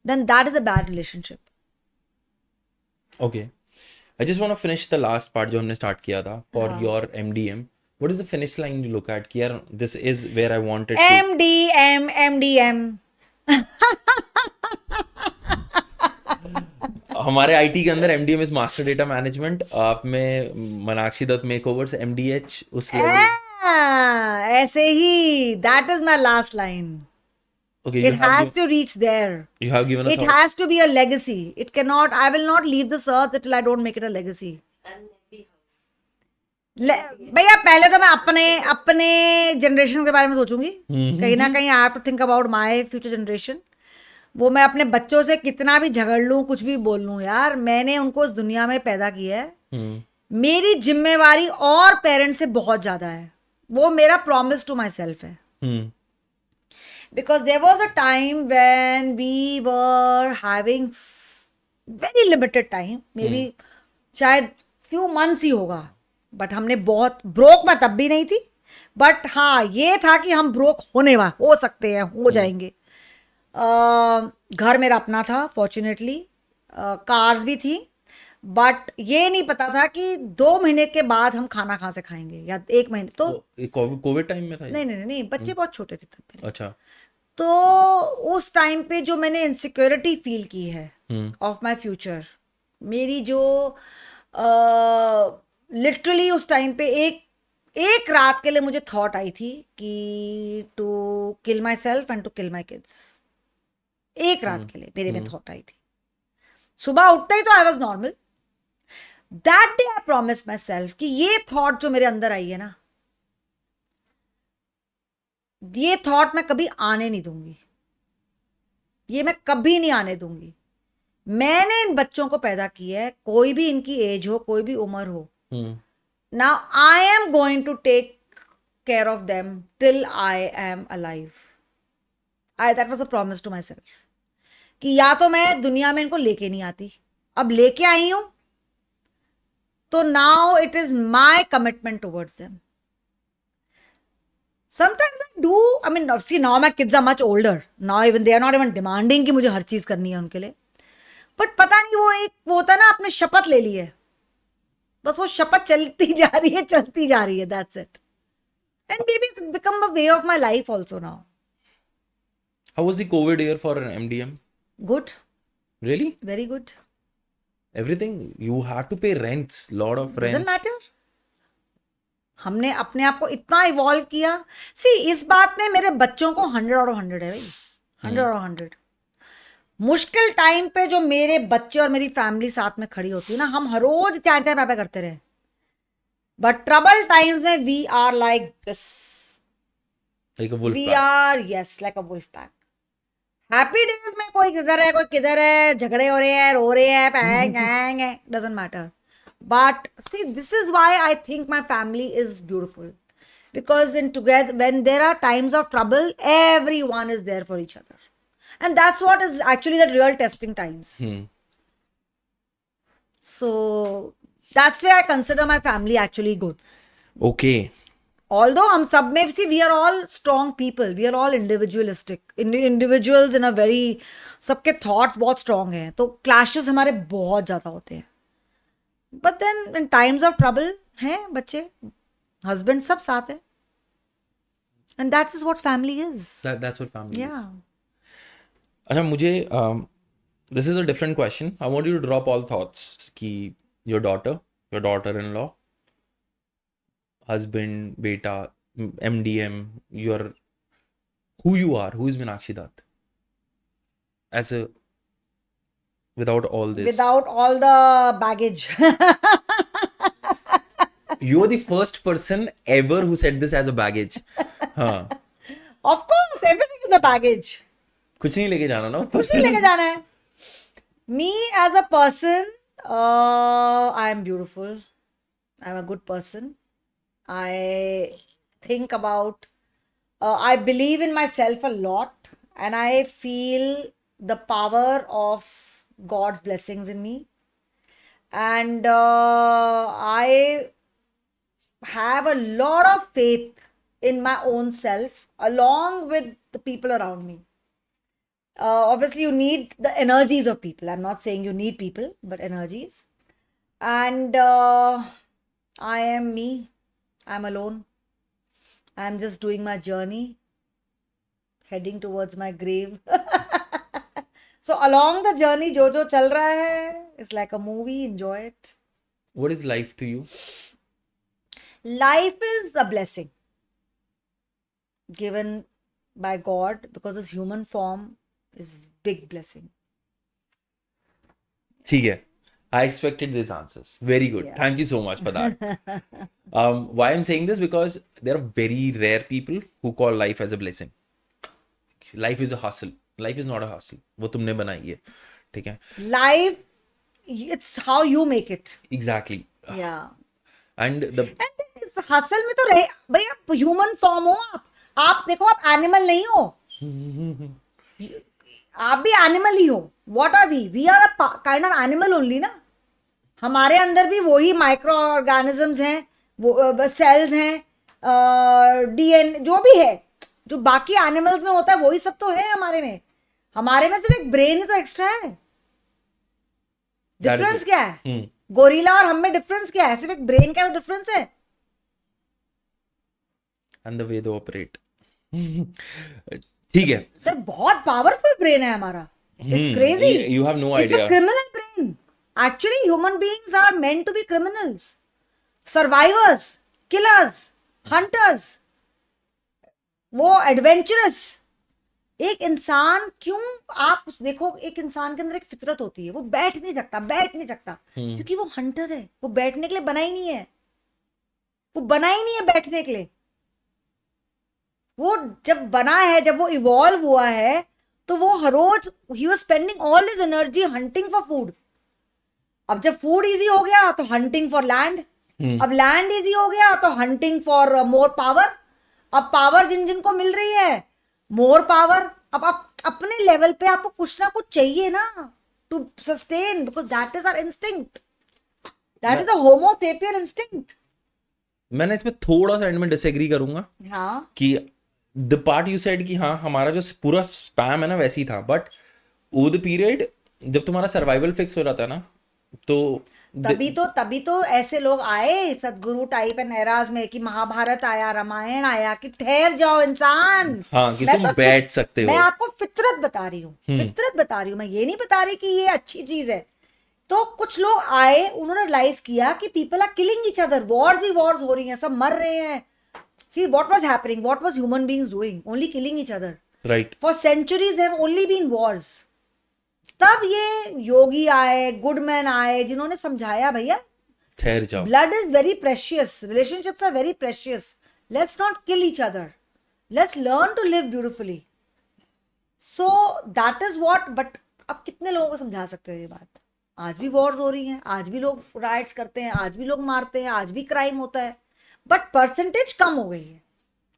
then that is a bad relationship. Okay. I just want to finish the last part जो हमने start किया था for your MDM. What is the finish line you look at कि यार this is where I wanted to. MDM. हमारे IT के अंदर MDM is Master Data Management. आप में मीनाक्षी दत्त मेकओवर्स MDH उस level. ऐसे ही, that is my last line. Okay, It has to reach there. you have given a It thought. has to be a legacy. It cannot, I will not leave this earth till I don't make it a legacy. भैया पहले तो मैं अपने generation के बारे में सोचूंगी. कहीं ना कहीं I have to think about my future generation. वो मैं अपने बच्चों से कितना भी झगड़ लूं, कुछ भी बोल लूं, यार मैंने उनको इस दुनिया में पैदा किया है, मेरी जिम्मेवारी और पेरेंट्स से बहुत ज्यादा है, वो मेरा प्रॉमिस टू माई सेल्फ है. Because there was a time when we were having very limited time, maybe शायद few months ही होगा, बट हमने बहुत ब्रोक, मैं तब भी नहीं थी, बट हाँ ये था कि हम ब्रोक हो सकते हैं, हो जाएंगे. घर मेरा अपना था फॉर्चुनेटली, कार्स भी थी, बट ये नहीं पता था कि 2 महीने के बाद हम खाना कहाँ से खाएंगे, या 1 महीने. तो कोविड टाइम में था ये? नहीं, बच्चे बहुत छोटे थे तब मेरे. अच्छा. तो उस टाइम पे जो मैंने इनसिक्योरिटी फील की है ऑफ माय फ्यूचर, मेरी जो लिटरली उस टाइम पे एक रात के लिए मुझे थॉट आई थी कि to kill myself and to kill my kids. एक रात के लिए मेरे में थॉट आई थी. सुबह उठते ही तो I was normal. That day I promise my self कि ये थॉट जो मेरे अंदर आई है ना, ये थॉट मैं कभी आने नहीं दूंगी, ये मैं कभी नहीं आने दूंगी. मैंने इन बच्चों को पैदा किया है, कोई भी इनकी एज हो, कोई भी उम्र हो. Now I am going to take care of them till I am alive. That was a promise to myself कि या तो मैं दुनिया में इनको लेके नहीं आती, अब लेके आई हूं, तो now it is my commitment towards them. Sometimes I do. I mean, see, now my kids are much older. Now even they are not even demanding कि मुझे हर चीज करनी है उनके लिए. But पता नहीं वो होता है ना, आपने शपथ ले ली है, बस वो शपथ चलती जा रही है. That's it. And maybe it's become a way of my life also now. How was the COVID year for an MDM? Good. Really? Very good. Everything you had to pay rents, lot of rents. Doesn't matter. हमने अपने आप को इतना evolve किया. सी, इस बात में मेरे बच्चों को 100 और 100 है भाई, 100 और 100. मुश्किल टाइम पे जो मेरे बच्चे और मेरी फैमिली साथ में खड़ी होती है ना, हम हर रोज क्या पापा करते रहे, बट ट्रबल टाइम्स में we are like this, like a wolf we pack. Are yes like a wolf pack. Happy days में कोई किधर है, कोई किधर है, झगड़े हो रहे हैं, रो रहे हैं, pang, doesn't matter. But see, this is why I think my family is beautiful, because in together, when there are times of trouble, everyone is there for each other, and that's what is actually the real testing times. So that's why I consider my family actually good. Okay. Although हम सब में, see, we are all strong people, we are all individualistic individuals in a very, सबके thoughts बहुत strong हैं, तो clashes हमारे बहुत ज़्यादा होते हैं. But then in times of trouble, हैं बच्चे, husband, सब साथ है, and that is what family is. That's what family is. Yeah. अच्छा, मुझे this is a different question. I want you to drop all thoughts कि your daughter-in-law, husband, beta, MDM, who you are, who is Meenakshi Dutt, as a, without all this. Without all the baggage. You're the first person ever who said this as a baggage. हाँ. Of course, everything is the baggage. कुछ नहीं लेके जाना ना. कुछ नहीं लेके जाना है. Me as a person, I am beautiful. I'm a good person. I think about, I believe in myself a lot, and I feel the power of God's blessings in me, and I have a lot of faith in my own self along with the people around me. Obviously you need the energies of people. I'm not saying you need people, but energies. And I am me. I'm alone. I'm just doing my journey, heading towards my grave. So along the journey, जो चल रहा है, it's like a movie. Enjoy it. What is life to you? Life is a blessing given by God, because this human form is big blessing. ठीक है. I expected these answers. Very good. Yeah. Thank you so much for that. Why I'm saying this, because there are very rare people who call life as a blessing. Life is a hustle. Life is not अ हासिल, वो तुमने बनाई है, ठीक है। Life, it's how you make it. Exactly. Yeah. And the And इस hustle में तो रहे भाई, आप ह्यूमन फॉर्म हो, आप देखो, आप एनिमल नहीं हो, आप भी एनिमल ही हो। What are we are a kind of animal only ना। हमारे अंदर भी वही माइक्रो ऑर्गेनिजम्स हैं, वो सेल्स हैं, डीएन जो भी है, जो बाकी एनिमल्स में होता है वही सब तो है हमारे में। हमारे में सिर्फ एक ब्रेन ही तो एक्स्ट्रा है। डिफरेंस क्या है? गोरिल्ला और हम में डिफरेंस क्या है? सिर्फ एक ब्रेन का डिफरेंस है। And the way they operate. ठीक है। तो बहुत पावरफुल ब्रेन है हमारा। It's crazy. You have no it's a idea. Criminal brain. Actually human beings are meant to be criminals, survivors, killers, hunters, वो एडवेंचरस। एक इंसान क्यों, आप देखो, एक इंसान के अंदर एक फितरत होती है, वो बैठ नहीं सकता क्योंकि वो हंटर है। वो बैठने के लिए बना ही नहीं है, वो बना ही नहीं है बैठने के लिए। वो जब बना है, जब वो इवॉल्व हुआ है, तो वो हर रोज ही was spending all his energy hunting for food. अब जब फूड इजी हो गया तो हंटिंग फॉर लैंड, अब लैंड इजी हो गया तो हंटिंग फॉर मोर पावर। अब पावर जिन जिन को मिल रही है, मोर पावर। अब आप अपने लेवल पे आपको कुछ ना कुछ चाहिए ना to sustain, because that is our instinct, that is the homo sapien instinct. मैंने इसमें थोड़ा सा एंड में डिसएग्री करूंगा हाँ, कि द पार्ट यू सेड कि हाँ हमारा जो पूरा स्पैम है ना वैसे ही था, बट वो द पीरियड जब तुम्हारा सर्वाइवल फिक्स हो रहा था ना, तो तभी तो ऐसे लोग आए सदगुरु टाइप एंड एराज में कि महाभारत आया, रामायण आया, कि ठहर जाओ इंसान। हाँ कि मैं तुम तो बैठ सकते मैं हो। आपको फितरत बता रही हूँ, फितरत बता रही हूँ, मैं ये नहीं बता रही कि ये अच्छी चीज है। तो कुछ लोग आए, उन्होंने रियलाइज किया कि people are killing each other, wars ही वॉर्स हो रही हैं, सब मर रहे हैं। See what was happening, what was human beings doing? Only killing each other. Right. For centuries have only been wars. तब ये योगी आए, गुडमैन आए, जिन्होंने समझाया भैया ठहर जाओ। blood is very precious, relationships are very precious, let's not kill each other, let's learn to live beautifully. So that is what, but अब कितने लोगों को समझा सकते हो ये बात? आज भी वॉर्स हो रही हैं, आज भी लोग राइट्स करते हैं, आज भी लोग मारते हैं, आज भी क्राइम होता है, बट परसेंटेज कम हो गई है।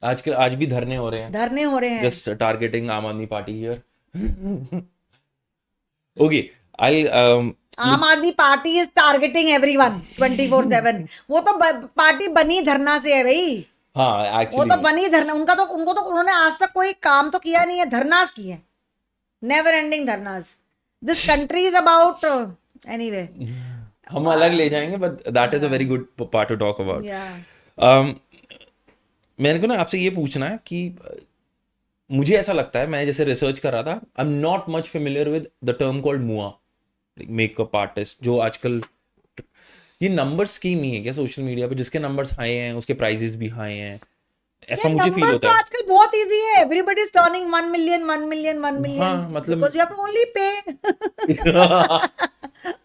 आजकल आज भी धरने हो रहे हैं, धरने हो रहे हैं। जस्ट टारगेटिंग आम आदमी पार्टी हियर। ओके, आई आम आदमी पार्टी इज टारगेटिंग एवरीवन 24/7। वो तो पार्टी बनी धरना से है भाई। हाँ वो एक्चुअली तो बनी धरना, उनको तो उन्होंने आज तक कोई काम तो किया नहीं है, धरनास की है, never ending dharnas. This country is about, anyway हम अलग ले जाएंगे, but that is a very good part to talk about. मेरे को ना आपसे ये पूछना है कि मुझे ऐसा लगता है, मैं जैसे रिसर्च कर रहा था, I am not much familiar with the term called मुआ, मेकअप आर्टिस्ट, जो आजकल ये नंबर स्कीम ही है क्या सोशल मीडिया पे, जिसके नंबर्स हाई हैं उसके प्राइजेस भी हाई हैं, ऐसा मुझे फील होता तो है। आजकल बहुत इजी है, everybody is turning 1 million 1 million 1 million. हाँ, मतलब because you have to only pay.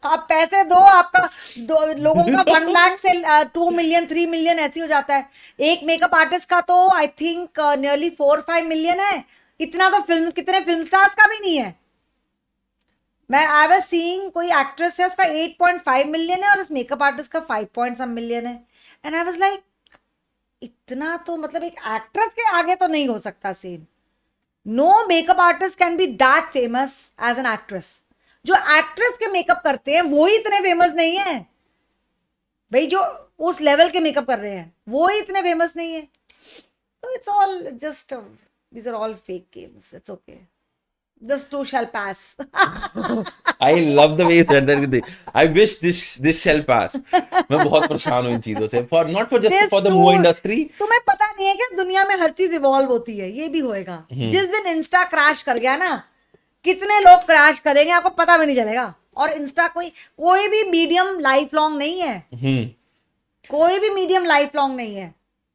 आप पैसे दो, आपका लोगों का 1 लाख से 2 मिलियन 3 मिलियन ऐसे हो जाता है। एक मेकअप आर्टिस्ट का तो आई थिंक नियरली 4-5 मिलियन है। इतना तो कितने फिल्म स्टार्स का भी नहीं है। मैं आई वाज सीइंग, कोई एक्ट्रेस है उसका 8.5 मिलियन है और इस मेकअप आर्टिस्ट का 5 पॉइंट सम मिलियन है। एंड आई वाज लाइक, इतना तो मतलब एक एक्ट्रेस के आगे तो नहीं हो सकता same. No makeup artist can be that famous as an actress. जो एक्ट्रेस के मेकअप करते हैं वो ही इतने फेमस नहीं है भाई, जो उस लेवल के मेकअप कर रहे हैं वो ही इतने फेमस नहीं है। तो it's all just, these are all fake games, it's okay, this too shall pass. I love the way you said that. I wish this shall pass. मैं बहुत परेशान हूँ इन चीजों से, for not for just for the movie industry. तुम्हें पता नहीं है कि दुनिया में हर चीज इवॉल्व होती है, ये भी होएगा। जिस दिन इंस्टा क्रैश कर गया ना, कितने लोग क्रैश करेंगे आपको पता भी नहीं चलेगा। और इंस्टा कोई भी मीडियम लाइफ लॉन्ग नहीं है, कोई भी मीडियम लाइफ लॉन्ग नहीं है।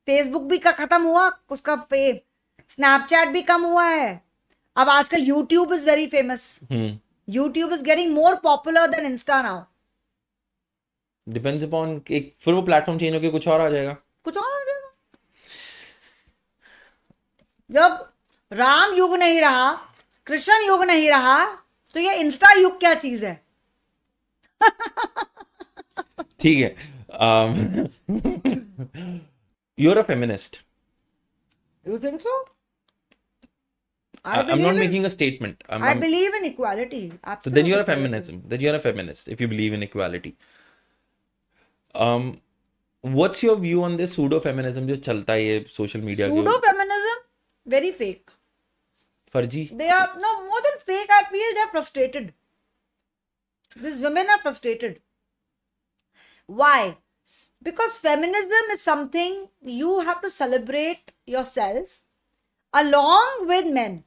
फेसबुक भी का खत्म हुआ, उसका स्नैपचैट भी कम हुआ है। अब आजकल YouTube is very famous, YouTube is getting more popular than Insta now. Depends upon, एक फिर वो प्लेटफॉर्म चेंज होके कुछ और आ जाएगा, कुछ और आ जाएगा। जब राम युग नहीं रहा कृष्ण युग नहीं रहा तो ये इंस्टा युग क्या चीज है? ठीक है. You're a feminist. You think so? I'm not making a statement. I believe in equality. So then you're a Absolute equality. feminism. Then you're a feminist if you believe in equality. What's your view on this pseudo feminism जो चलता है ये social media के Pseudo feminism, very fake. फर्जी? They are no more than fake. I feel they're frustrated. These women are frustrated. Why? Because feminism is something you have to celebrate yourself along with men.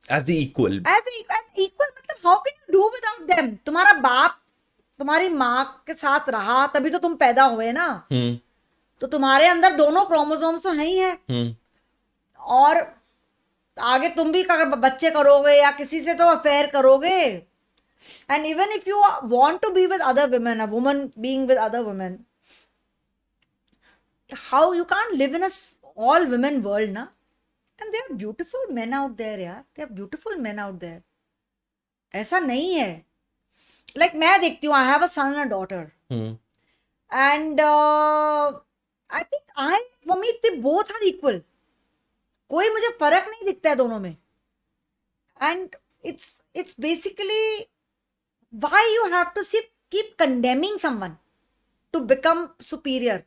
As the equal. As an equal, मतलब how can you do without them? तुम्हारा बाप तुम्हारी माँ के साथ रहा तभी तो तुम पैदा हुए ना. तो तुम्हारे अंदर दोनों क्रोमोसोम्स तो हैं ही है. और आगे तुम भी अगर बच्चे करोगे या किसी से तो अफेयर करोगे. And even if you want to be with other women, a woman being with other women, how you can't live in a all women world, na? And there are beautiful men out there, yaar. There are beautiful men out there. ऐसा नहीं है. Like मैं देखती हूँ, I have a son and a daughter. And I think for me, they both are equal. कोई मुझे फर्क नहीं दिखता है दोनों में. And it's basically why you have to keep condemning someone to become superior.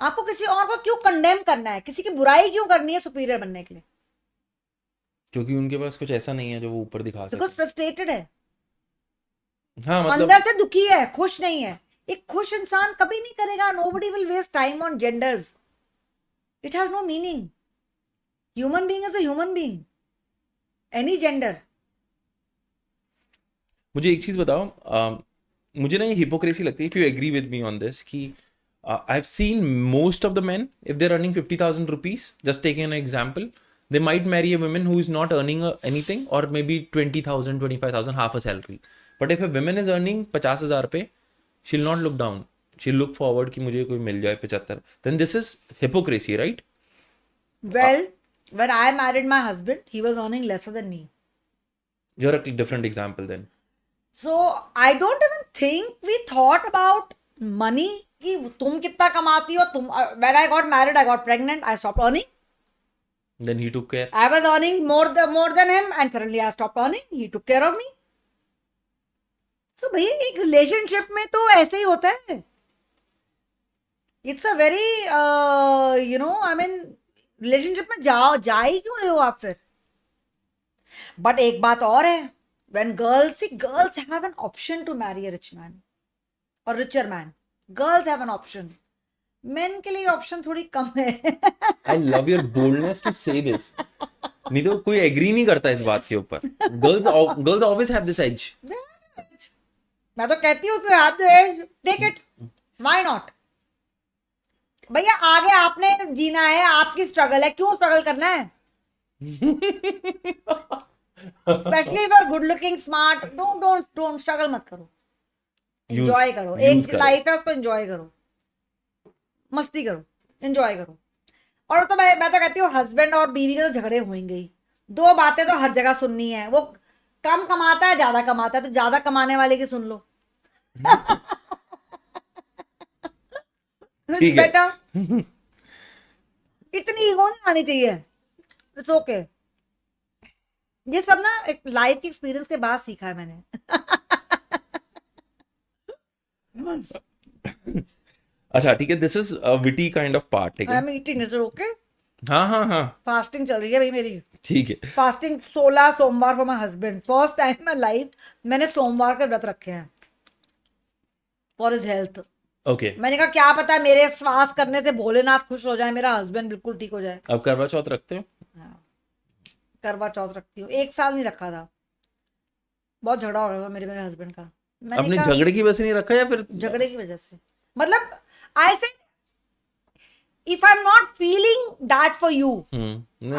आपको किसी और को क्यों कंडेम करना है? किसी की बुराई क्यों करनी है सुपीरियर बनने के लिए? क्योंकि उनके पास कुछ ऐसा नहीं है जो वो ऊपर दिखा सके. बिकॉज फ्रस्ट्रेटेड है. हाँ मतलब अंदर से दुखी है, खुश नहीं है. एक खुश इंसान कभी नहीं करेगा. Nobody will waste time on genders. It has no meaning. Human being is a human being, any gender. मुझे एक चीज बताओ, मुझे ना ये हिपोक्रेसी लगती है, if you agree with me on this, कि I've seen most of the men, if they're earning 50,000 rupees, just taking an example, they might marry a woman who is not earning anything, or maybe 20,000, 25,000, half a salary. But if a woman is earning 50,000 रुपए, she'll not look down. She'll look forward कि मुझे कोई मिल जाए 75. Then this is hypocrisy, right? Well, when I married my husband, he was earning lesser than me. You're a different example then. So I don't even think we thought about money. कि तुम कितना कमाती हो. तुम when I got married, I got pregnant, I stopped earning. Then he took care. I was earning more than him, and suddenly I stopped earning. He took care of me. So भाई एक relationship में तो ऐसे ही होता है. It's a very I mean relationship में जा ही क्यों रहे हो आप फिर? But एक बात और है. When girls have an option to marry a rich man or richer man. Girls have an option. Men के लिए option थोड़ी कम है. I love your boldness to say this. नहीं तो कोई एग्री नहीं करता इस बात के ऊपर. Girls always have this edge. मैं तो कहती हूँ फिर आप जो take it. Why not? भैया आगे आपने जीना है, आपकी स्ट्रगल है, क्यों स्ट्रगल करना है? Especially if you're good looking, smart, don't struggle मत करो. एंजॉय करो. एक लाइफ है, उसको एंजॉय करो, मस्ती करो, एंजॉय करो. और तो मैं तो कहती हूँ हस्बैंड और बीवी के तो झगड़े होंगे ही. दो बातें तो हर जगह सुननी है. वो कम कमाता है, ज्यादा कमाता है, तो ज्यादा कमाने वाले की सुन लो. बेटा इतनी ईगो नहीं आनी चाहिए. It's okay. ये सब ना एक लाइफ के एक्सपीरियंस के बाद सीखा है मैंने. अच्छा ठीक है. This is a witty kind of part. ठीक है. I am eating. Is it okay? हाँ. फास्टिंग चल रही है भाई मेरी. ठीक है. फास्टिंग 16 सोमवार for my husband. First time in life मैंने सोमवार के व्रत रखे हैं फॉर हिज हेल्थ. ओके. मैंने कहा क्या पता है मेरे श्वास करने से भोलेनाथ खुश हो जाए, मेरा हस्बैंड बिल्कुल ठीक हो जाए. अब करवा चौथ रखते हो? हाँ, करवा चौथ रखती हूँ. 1 साल नहीं रखा था. बहुत झगड़ा हो रहा था मेरे हस्बैंड का. अपने झगड़े की वजह से नहीं रखा या फिर झगड़े की वजह से? मतलब I said if I'm not feeling that for you,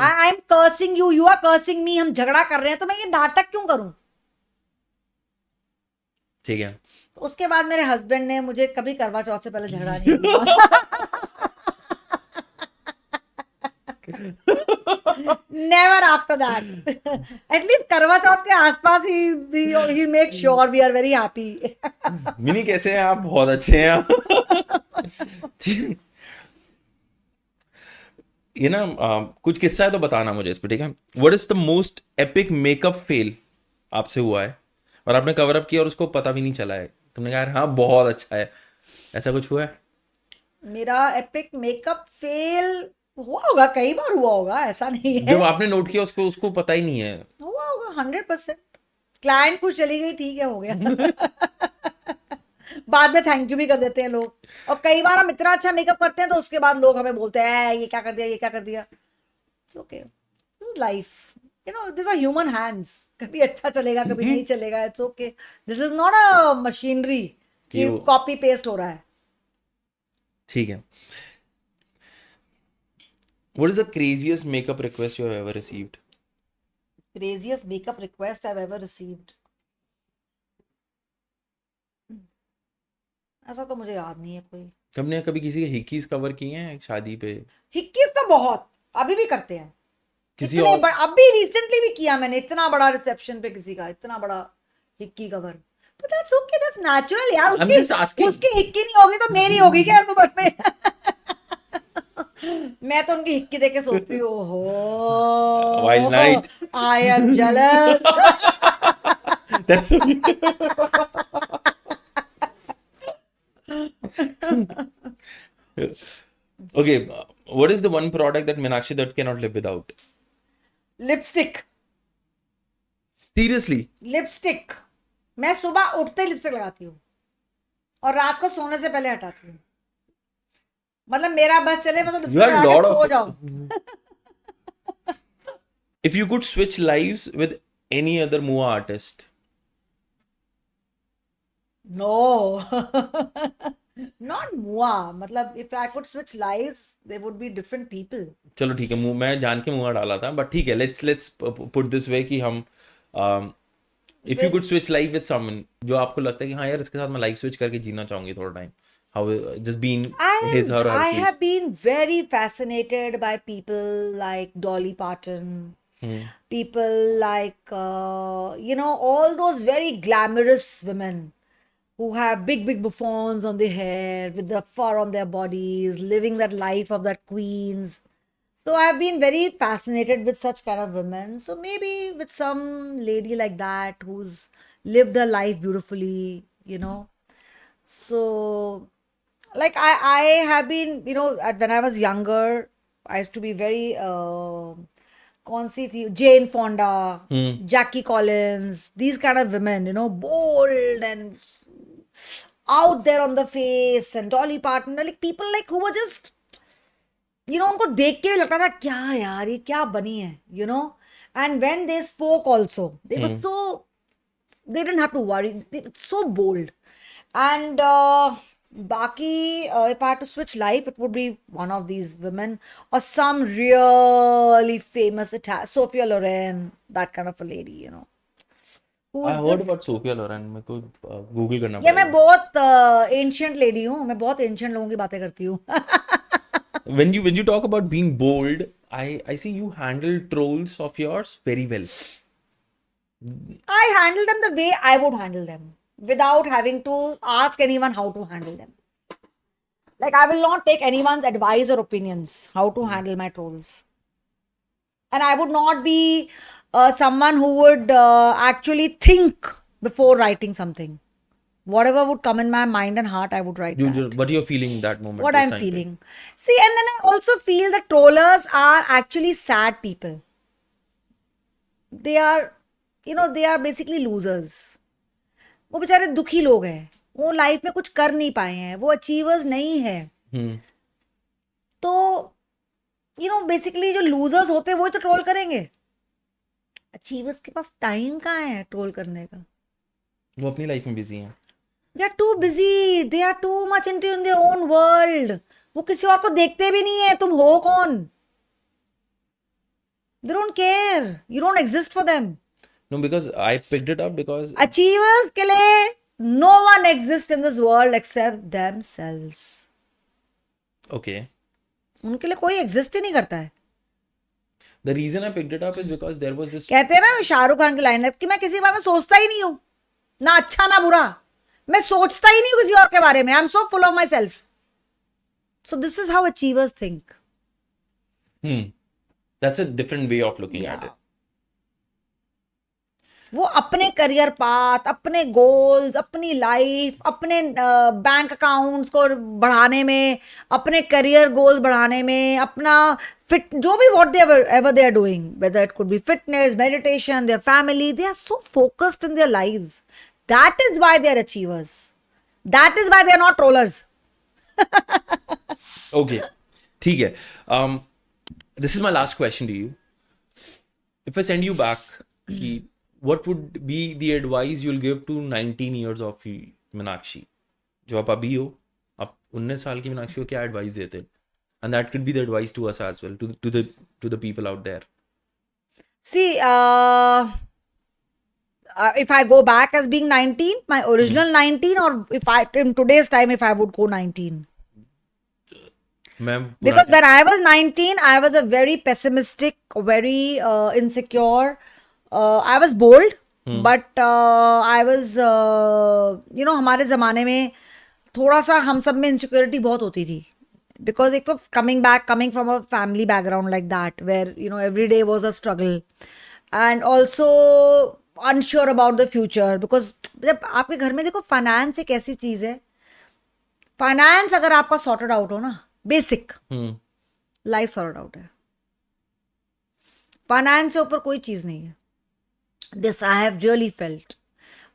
I'm cursing you, you are cursing me, हम झगड़ा कर रहे हैं, तो मैं ये नाटक क्यों करूं? ठीक है. उसके बाद मेरे हस्बैंड ने मुझे कभी करवा चौथ से पहले झगड़ा नहीं किया. Never after that. At least करवा चौथ के आसपास he makes sure we are very happy. Mini कैसे हैं आप? बहुत अच्छे हैं आप। ये ना कुछ किस्सा है तो बताना मुझे इस पे, ठीक है? What is the most epic makeup fail आपसे हुआ है और आपने कवर अप किया और उसको पता भी नहीं चला है, तुमने कहा यार हाँ बहुत अच्छा है, ऐसा कुछ हुआ है? मेरा एपिक मेकअप फेल हुआ होगा, कई बार हुआ होगा, ऐसा नहीं है। जब आपने नोट किया उसको उसको पता ही नहीं है। हुआ होगा 100%। क्लाइंट खुश चली गई, ठीक है, हो गया। बाद में थैंक यू भी कर देते हैं लोग, और कई बार हम इतना अच्छा मेकअप करते हैं तो उसके बाद लोग हमें बोलते हैं ये क्या कर दिया, ये क्या कर दिया। Okay, life, you know, this are human hands, कभी अच्छा चलेगा कभी नहीं चलेगा, it's okay. This is not a machinery कि कॉपी पेस्ट हो रहा है। ठीक है। What is the craziest makeup request you have ever received? Craziest makeup request I've ever received, ऐसा तो मुझे याद नहीं है कोई। तुमने कभी किसी के हिकीज कवर किए हैं शादी पे? हिक्कीज तो बहुत अभी भी करते हैं, किसी इतने और बड़ा, अभी रिसेंटली भी किया मैंने, इतना बड़ा रिसेप्शन पे किसी का इतना बड़ा Hickey cover. But that's okay, that's natural यार। I'm just asking. उसकी हिक्की नहीं होगी तो मेरी होगी क्या इस उम्र में? मैं तो उनकी हिक्की देख के सोचती हूँ, ओहो Wild night. I am jealous. That's so okay. What is the one product that Meenakshi Dutt cannot live without? Lipstick. Seriously? Lipstick, मैं सुबह उठते ही लिपस्टिक लगाती हूँ और रात को सोने से पहले हटाती हूँ। मतलब मेरा बस चले, मतलब You have lot of. सो जाओ। If you could switch lives with any other Mua artist, No, not Mua. मतलब if I could switch lives, they would be different people. चलो ठीक है, मुंह मैं जान के मुंह डाला था, बट ठीक है, let's put this way कि हम if you could switch life with someone जो आपको लगता है कि हाँ यार इसके साथ मैं लाइफ स्विच करके जीना चाहूंगी थोड़ा time, how just being his her I shoes. have been very fascinated by people like Dolly Parton, people like you know, all those very glamorous women who have big bouffants on their hair with the fur on their bodies, living that life of that queens. So I've been very fascinated with such kind of women. So maybe with some lady like that who's lived her life beautifully, you know. So like I have been, you know, when I was younger, I used to be very कौन सी थी, Jane Fonda, Jackie Collins, these kind of women, you know, bold and out there on the face, and Dolly Parton, like people like who were just, you know, उनको देख के भी लगता था क्या यार ये क्या बनी है, you know. And when they spoke also, they were so, they didn't have to worry, they were so bold. And Baki, if I had to switch life, it would be one of these women or some really famous Sophia Loren, that kind of a lady, you know. I heard about Sophia Loren. मेरे को Google करना ये मैं पड़ेगा. बहुत ancient lady हूँ, मैं बहुत ancient लोगों की बातें करती हूँ. When you talk about being bold, I see you handle trolls of yours very well. I handle them the way I would handle them, without having to ask anyone how to handle them. Like I will not take anyone's advice or opinions how to handle my trolls. And I would not be someone who would actually think before writing something. Whatever would come in my mind and heart, I would write that. What you're feeling that moment? What this I'm time feeling. See, and then I also feel that trollers are actually sad people. They are, you know, they are basically losers. वो बेचारे दुखी लोग हैं, वो life में कुछ कर नहीं पाए हैं, वो अचीवर्स नहीं है. तो यू नो बेसिकली जो लूजर्स होते हैं वही तो ट्रोल करेंगे. अचीवर्स के पास टाइम कहाँ है ट्रोल करने का? वो अपनी लाइफ में बिजी हैं. They are too busy. They are too much into in their own world. वो किसी और को देखते भी नहीं है. तुम हो कौन? They don't care. You don't exist for them. No, because I picked it up because Achievers के लिए no one exists in this world except themselves. okay. उनके लिए कोई exist ही नहीं करता है. The reason I picked it up is because there was this. कहते हैं ना शाहरुख खान की लाइन है कि मैं किसी के बारे में सोचता ही नहीं हूं, ना अच्छा ना बुरा, मैं सोचता ही नहीं हूं किसी और के बारे में. I am so full of my self. So this is how achievers think. That's a different way of looking at it. वो अपने करियर पाथ, अपने गोल्स, अपनी लाइफ, अपने बैंक अकाउंट्स को बढ़ाने में, अपने करियर गोल्स बढ़ाने में, अपना फिट जो भी what they ever they are doing, whether it could be fitness, meditation, their family, they are so focused in their lives. That is why they are achievers. That is why they are not trollers. Okay, ठीक है. This is my last question to you. If I send you back, what would be the advice you'll give to 19 years of Meenakshi? जो आप अभी हो, आप 19 साल की मीनाक्षी को क्या एडवाइस देते? And that could be the advice to us as well, to the people out there. See, if I go back as being 19, my original 19, or if I in today's time, if I would go 19. Because when I was 19, I was a very pessimistic, very insecure. I was bold, but I was, हमारे ज़माने में थोड़ा सा हम सब में insecurity बहुत होती थी. Because एक तो coming from a family background like that, where, every day was a struggle. And also unsure about the future. Because जब आपके घर में देखो, फाइनेंस एक ऐसी चीज़ है, फाइनेंस अगर आपका सॉर्टेड आउट हो ना, बेसिक लाइफ सॉर्ट आउट है. फाइनेंस से ऊपर कोई चीज नहीं है. This I have really felt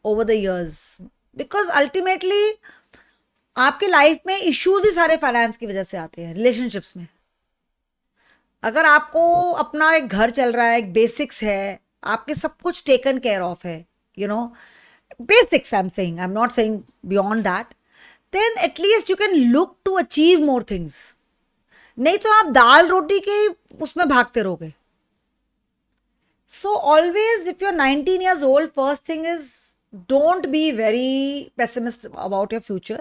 over the years, because ultimately आपकी लाइफ में इश्यूज ही सारे फाइनेंस की वजह से आते हैं. रिलेशनशिप्स में अगर आपको अपना एक घर चल रहा है, एक बेसिक्स है, आपके सब कुछ टेकन केयर ऑफ है, basics I am saying, I am not saying beyond that, then at least you can look to achieve more things. नहीं तो आप दाल रोटी के उसमें भागते रहोगे. So always, if you're 19 years old, first thing is don't be very pessimistic about your future.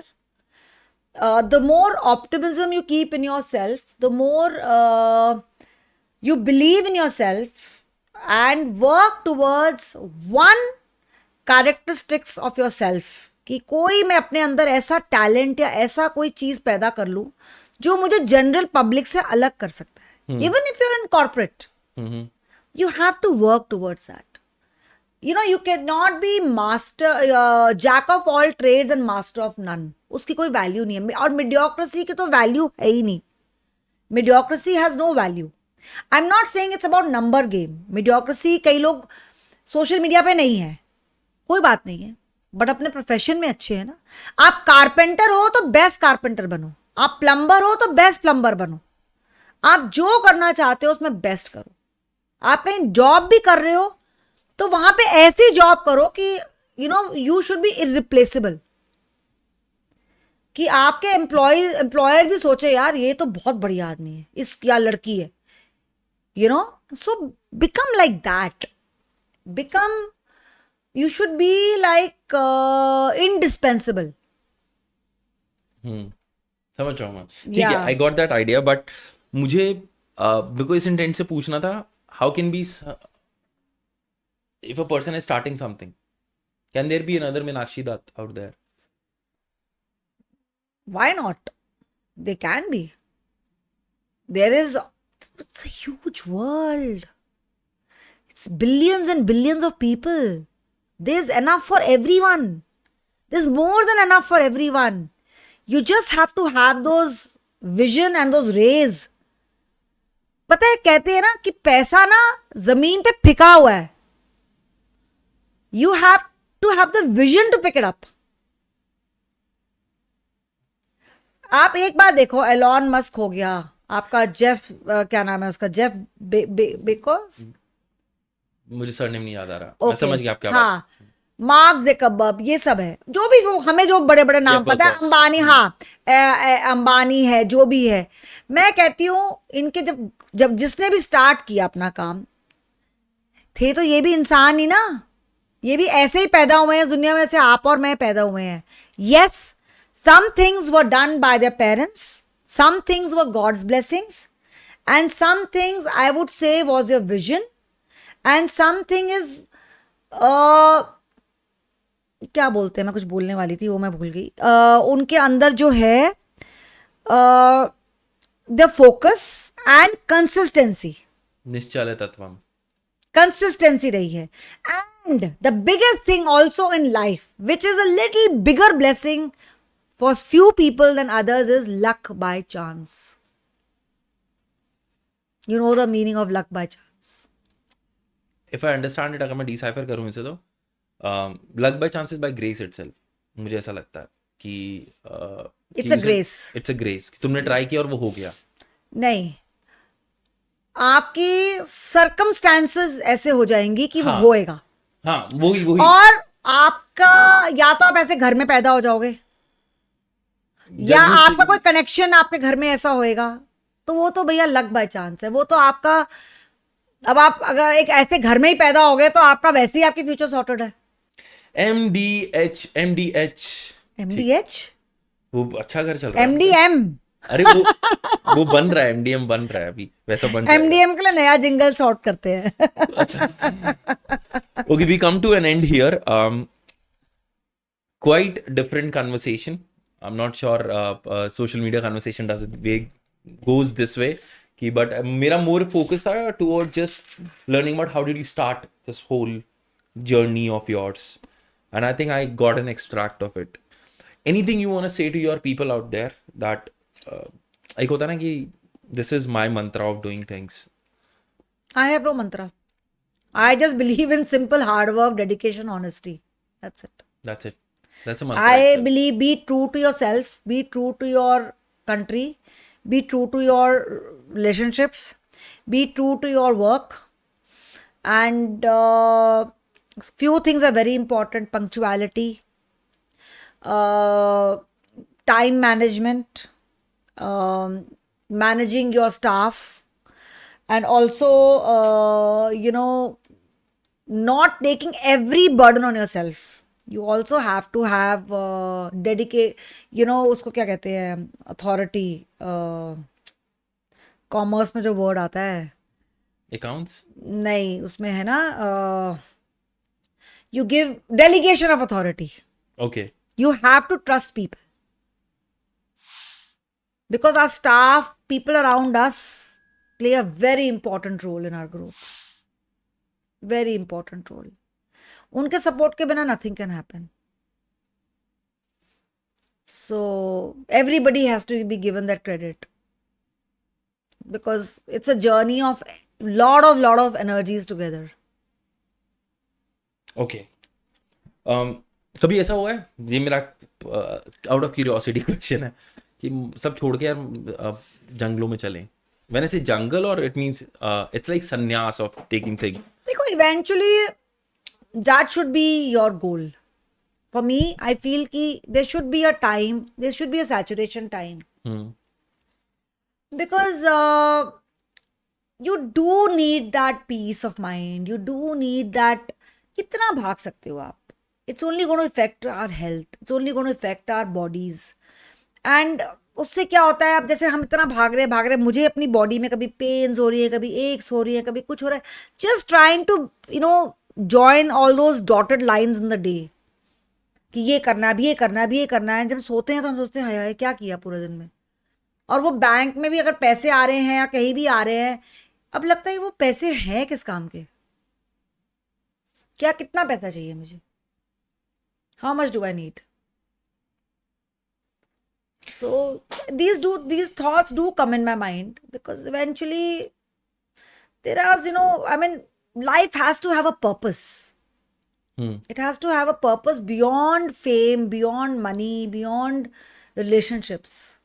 The more optimism you keep in yourself, the more you believe in yourself and work towards one characteristics of yourself. कि कोई मैं अपने अंदर ऐसा talent या ऐसा कोई चीज पैदा कर लूं जो मुझे जनरल पब्लिक से अलग कर सकता है. Even if you are in corporate, you have to work towards that. You can not be master, jack of all trades and master of none. उसकी कोई वैल्यू नहीं है. और मिडियोक्रेसी की तो वैल्यू है ही नहीं. Mediocrity has no value. I am not saying it's about number game. Mediocrity कई लोग सोशल मीडिया पे नहीं है, कोई बात नहीं है, बट अपने प्रोफेशन में अच्छे हैं ना. आप कारपेंटर हो तो बेस्ट कारपेंटर बनो, आप प्लम्बर हो तो बेस्ट प्लम्बर बनो, आप जो करना चाहते हो उसमें बेस्ट करो. आप कहीं जॉब भी कर रहे हो तो वहां पे ऐसी जॉब करो कि यू शुड बी इररिप्लेसेबल, कि आपके एम्प्लॉयर भी सोचे यार ये तो बहुत बढ़िया आदमी है, इस या लड़की है. So become like that. You should be like indispensable. समझ रहा हूँ मैं. ठीक है, I got that idea, but मुझे बिल्कुल इस इंटेंट से पूछना था, how can be, if a person is starting something, can there be another Meenakshi Dutt out there? Why not? They can be. It's a huge world. It's billions and billions of people. There's enough for everyone. There's more than enough for everyone. You just have to have those vision and those rays. पता है, कहते हैं ना कि पैसा ना जमीन पे फिका हुआ है. You have to have the vision to pick it up. आप एक बार देखो, एलॉन मस्क हो गया, आपका जेफ, क्या नाम है उसका, जेफ बेकोस, मुझे सरनेम नहीं याद आ रहा. मैं समझ गया आप क्या बात. मार्क ज़करबर्ग, ये सब है, जो भी हमें जो बड़े बड़े नाम पता है, अंबानी, अंबानी है, जो भी है. मैं कहती हूँ इनके जब जिसने भी स्टार्ट किया अपना काम, थे तो ये भी इंसान ही ना, ये भी ऐसे ही पैदा हुए हैं इस दुनिया में, से आप और मैं पैदा हुए हैं. Yes, some things were done by their parents, some things were God's blessings, And some things I would say was your vision, and something is क्या बोलते हैं, मैं कुछ बोलने वाली थी वो मैं भूल गई. उनके अंदर जो है द फोकस एंड कंसिस्टेंसी, निश्चल तत्वम. कंसिस्टेंसी रही है. And the biggest thing also in life which is a little bigger blessing for few people than others is luck by chance. You know the meaning of luck by chance. If I understand it, अगर मैं decipher करूं इसे, तो luck by chances by grace itself. मुझे ऐसा लगता है कि it's a grace. It's a grace. तुमने ट्राई किया और वो हो गया. नहीं, आपकी सर्कमस्टांसेस ऐसे हो जाएंगी कि वो हाँ. होएगा. हाँ, वही वही. और आपका या तो आप ऐसे घर में पैदा हो जाओगे, या जब आपका कोई कनेक्शन आपके घर में ऐसा होएगा, तो वो तो भैया लक बाय चांस है. वो तो आपका, अब आप अगर एक ऐसे घर में ही पैदा हो गए तो आपका वैसे ही आपकी फ्यूचर सॉर्टेड है. MDH. MDH, वो अच्छा घर चल रहा है. MDM. अरे वो बन रहा है. MDM बन रहा है अभी, वैसा बन रहा है. MDM के लिए नया जिंगल सॉर्ट करते हैं. Okay, we come to an end here. Quite different conversation. I'm not sure social media conversation goes this way. But मेरा more focus था toward just learning about how did you start this whole journey of yours. And I think I got an extract of it. Anything you want to say to your people out there that एक होता है ना कि this is my mantra of doing things. I have no mantra. I just believe in simple hard work, dedication, honesty. That's it. That's it. That's a mantra. I itself. believe be true to yourself, be true to your country, be true to your relationships, be true to your work. And few things are very important: punctuality, time management, managing your staff, and also not taking every burden on yourself. You also have to have dedicate, उसको क्या कहते हैं, authority. Commerce में जो word आता है, Accounts. नहीं उसमें है ना, you give delegation of authority. Okay. You have to trust people, because our staff, people around us, play a very important role in our growth. Very important role. उनके support के बिना nothing can happen. So everybody has to be given that credit, because it's a journey of lot of energies together. Okay. कभी ऐसा हुआ है, ये मेरा out of curiosity question है, कि सब छोड़ के यार जंगलों में चलें. When I say jungle, or it means it's like sannyas of taking things. देखो, eventually that should be your goal. For me, I feel कि there should be a time, there should be a saturation time. Because you do need that peace of mind. You do need that. कितना भाग सकते हो आप? It's only going to affect our health. It's only going to affect our bodies. And उससे क्या होता है, अब जैसे हम इतना भाग रहे, मुझे अपनी बॉडी में कभी पेन्स हो रही है, कभी एक्स हो रही है, कभी कुछ हो रहा है. Just trying to join all those dotted lines in the day, कि ये करना है, अभी ये करना है, अभी ये करना है. जब सोते हैं तो हम सोचते हैं हाय हाय क्या किया पूरे दिन में. और वो बैंक में भी अगर पैसे आ रहे हैं या कहीं भी आ रहे हैं, अब लगता है वो पैसे हैं किस काम के, क्या कितना पैसा चाहिए मुझे, how much do I need. So these thoughts do come in my mind, because eventually there are, life has to have a purpose. It has to have a purpose beyond fame, beyond money, beyond relationships.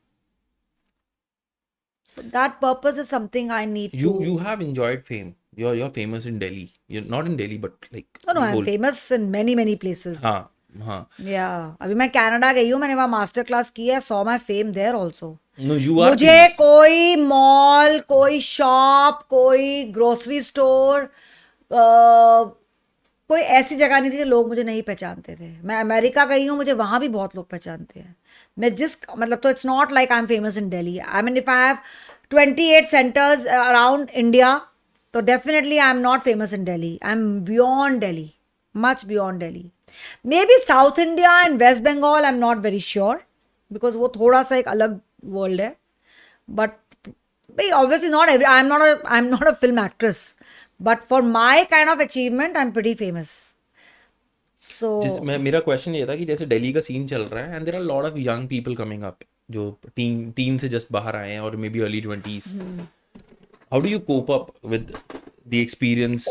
So that purpose is something I need to. You have enjoyed fame. You're famous in Delhi. You're not in Delhi, but like. No, I'm famous in many places. हाँ. Yeah, अभी मैं Canada गई हूँ, मैंने वहाँ master class की है. saw my fame there also. No, you are. मुझे कोई मॉल, कोई शॉप, कोई ग्रोसरी स्टोर, कोई ऐसी जगह नहीं थी जो लोग मुझे नहीं पहचानते थे. मैं अमेरिका गई हूँ, मुझे वहाँ भी बहुत लोग पहचानते हैं. मैं मतलब तो it's not like I am famous in Delhi. I mean, if I have 28 centers around India. So definitely I'm not famous in Delhi. I'm beyond Delhi. Much beyond Delhi. Maybe South India and West Bengal, I'm not very sure. Because वो थोड़ा सा एक अलग world है. But obviously I'm not a film actress. But for my kind of achievement, I'm pretty famous. So मेरा question ये था कि जैसे दिल्ली का सीन चल रहा है and there are lot of young people coming up जो टीन से जस्ट बाहर आए हैं और maybe early 20s. How do you cope up with the experience?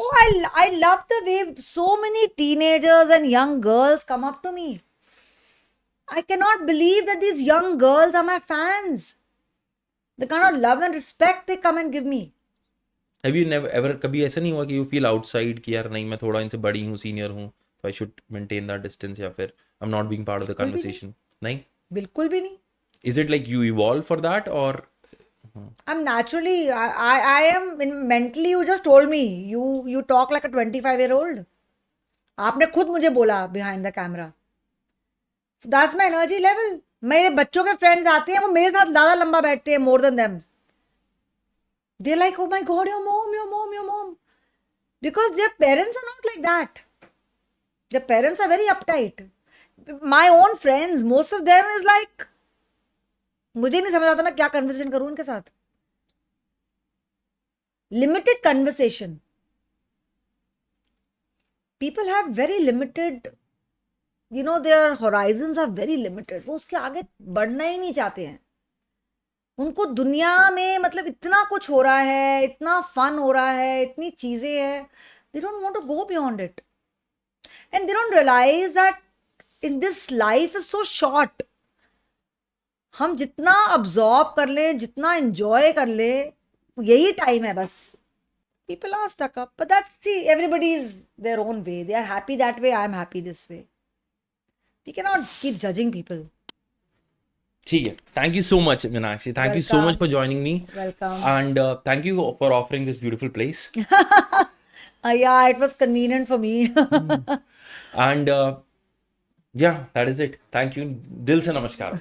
I love the way so many teenagers and young girls come up to me. I cannot believe that these young girls are my fans. The kind of love and respect they come and give me. Have you never ever कभी ऐसा नहीं हुआ कि you feel outside कि यार नहीं मैं थोड़ा इनसे बड़ी हूँ, सीनियर हूँ, तो I should maintain that distance, या फिर आई am not being part of the conversation? नहीं, बिल्कुल भी नहीं. Is it like you evolve for that और I'm naturally, I am mentally, you just told me, you talk like a 25-year-old. आपने खुद मुझे बोला behind the camera. So that's my energy level. मेरे बच्चों के friends आते हैं, वो मेरे साथ ज़्यादा लंबा बैठते हैं, more than them. They're like, oh my God, your mom. Because their parents are not like that. Their parents are very uptight. My own friends, most of them is like, मुझे नहीं समझ आता मैं क्या कन्वर्सेशन करूं उनके साथ. Limited conversation. People have very limited, you know, their horizons are very limited. वो उसके आगे बढ़ना ही नहीं चाहते हैं. उनको दुनिया में मतलब इतना कुछ हो रहा है, इतना फन हो रहा है, इतनी चीजें हैं. They don't want to go beyond it and they don't realise that in this life is so short. हम जितना अब्जॉर्ब कर ले, जितना एंजॉय कर ले, यही टाइम है बस. People are stuck up, but that's, see, everybody's their own way. They are happy that way. I'm happy this way. We cannot keep judging people. ठीक है. Thank you so much, Meenakshi. Thank you so Welcome. much for joining me. Welcome. And thank you for offering this beautiful place. Yeah, it was convenient for me. And yeah, that is it. Thank you. दिल से नमस्कार.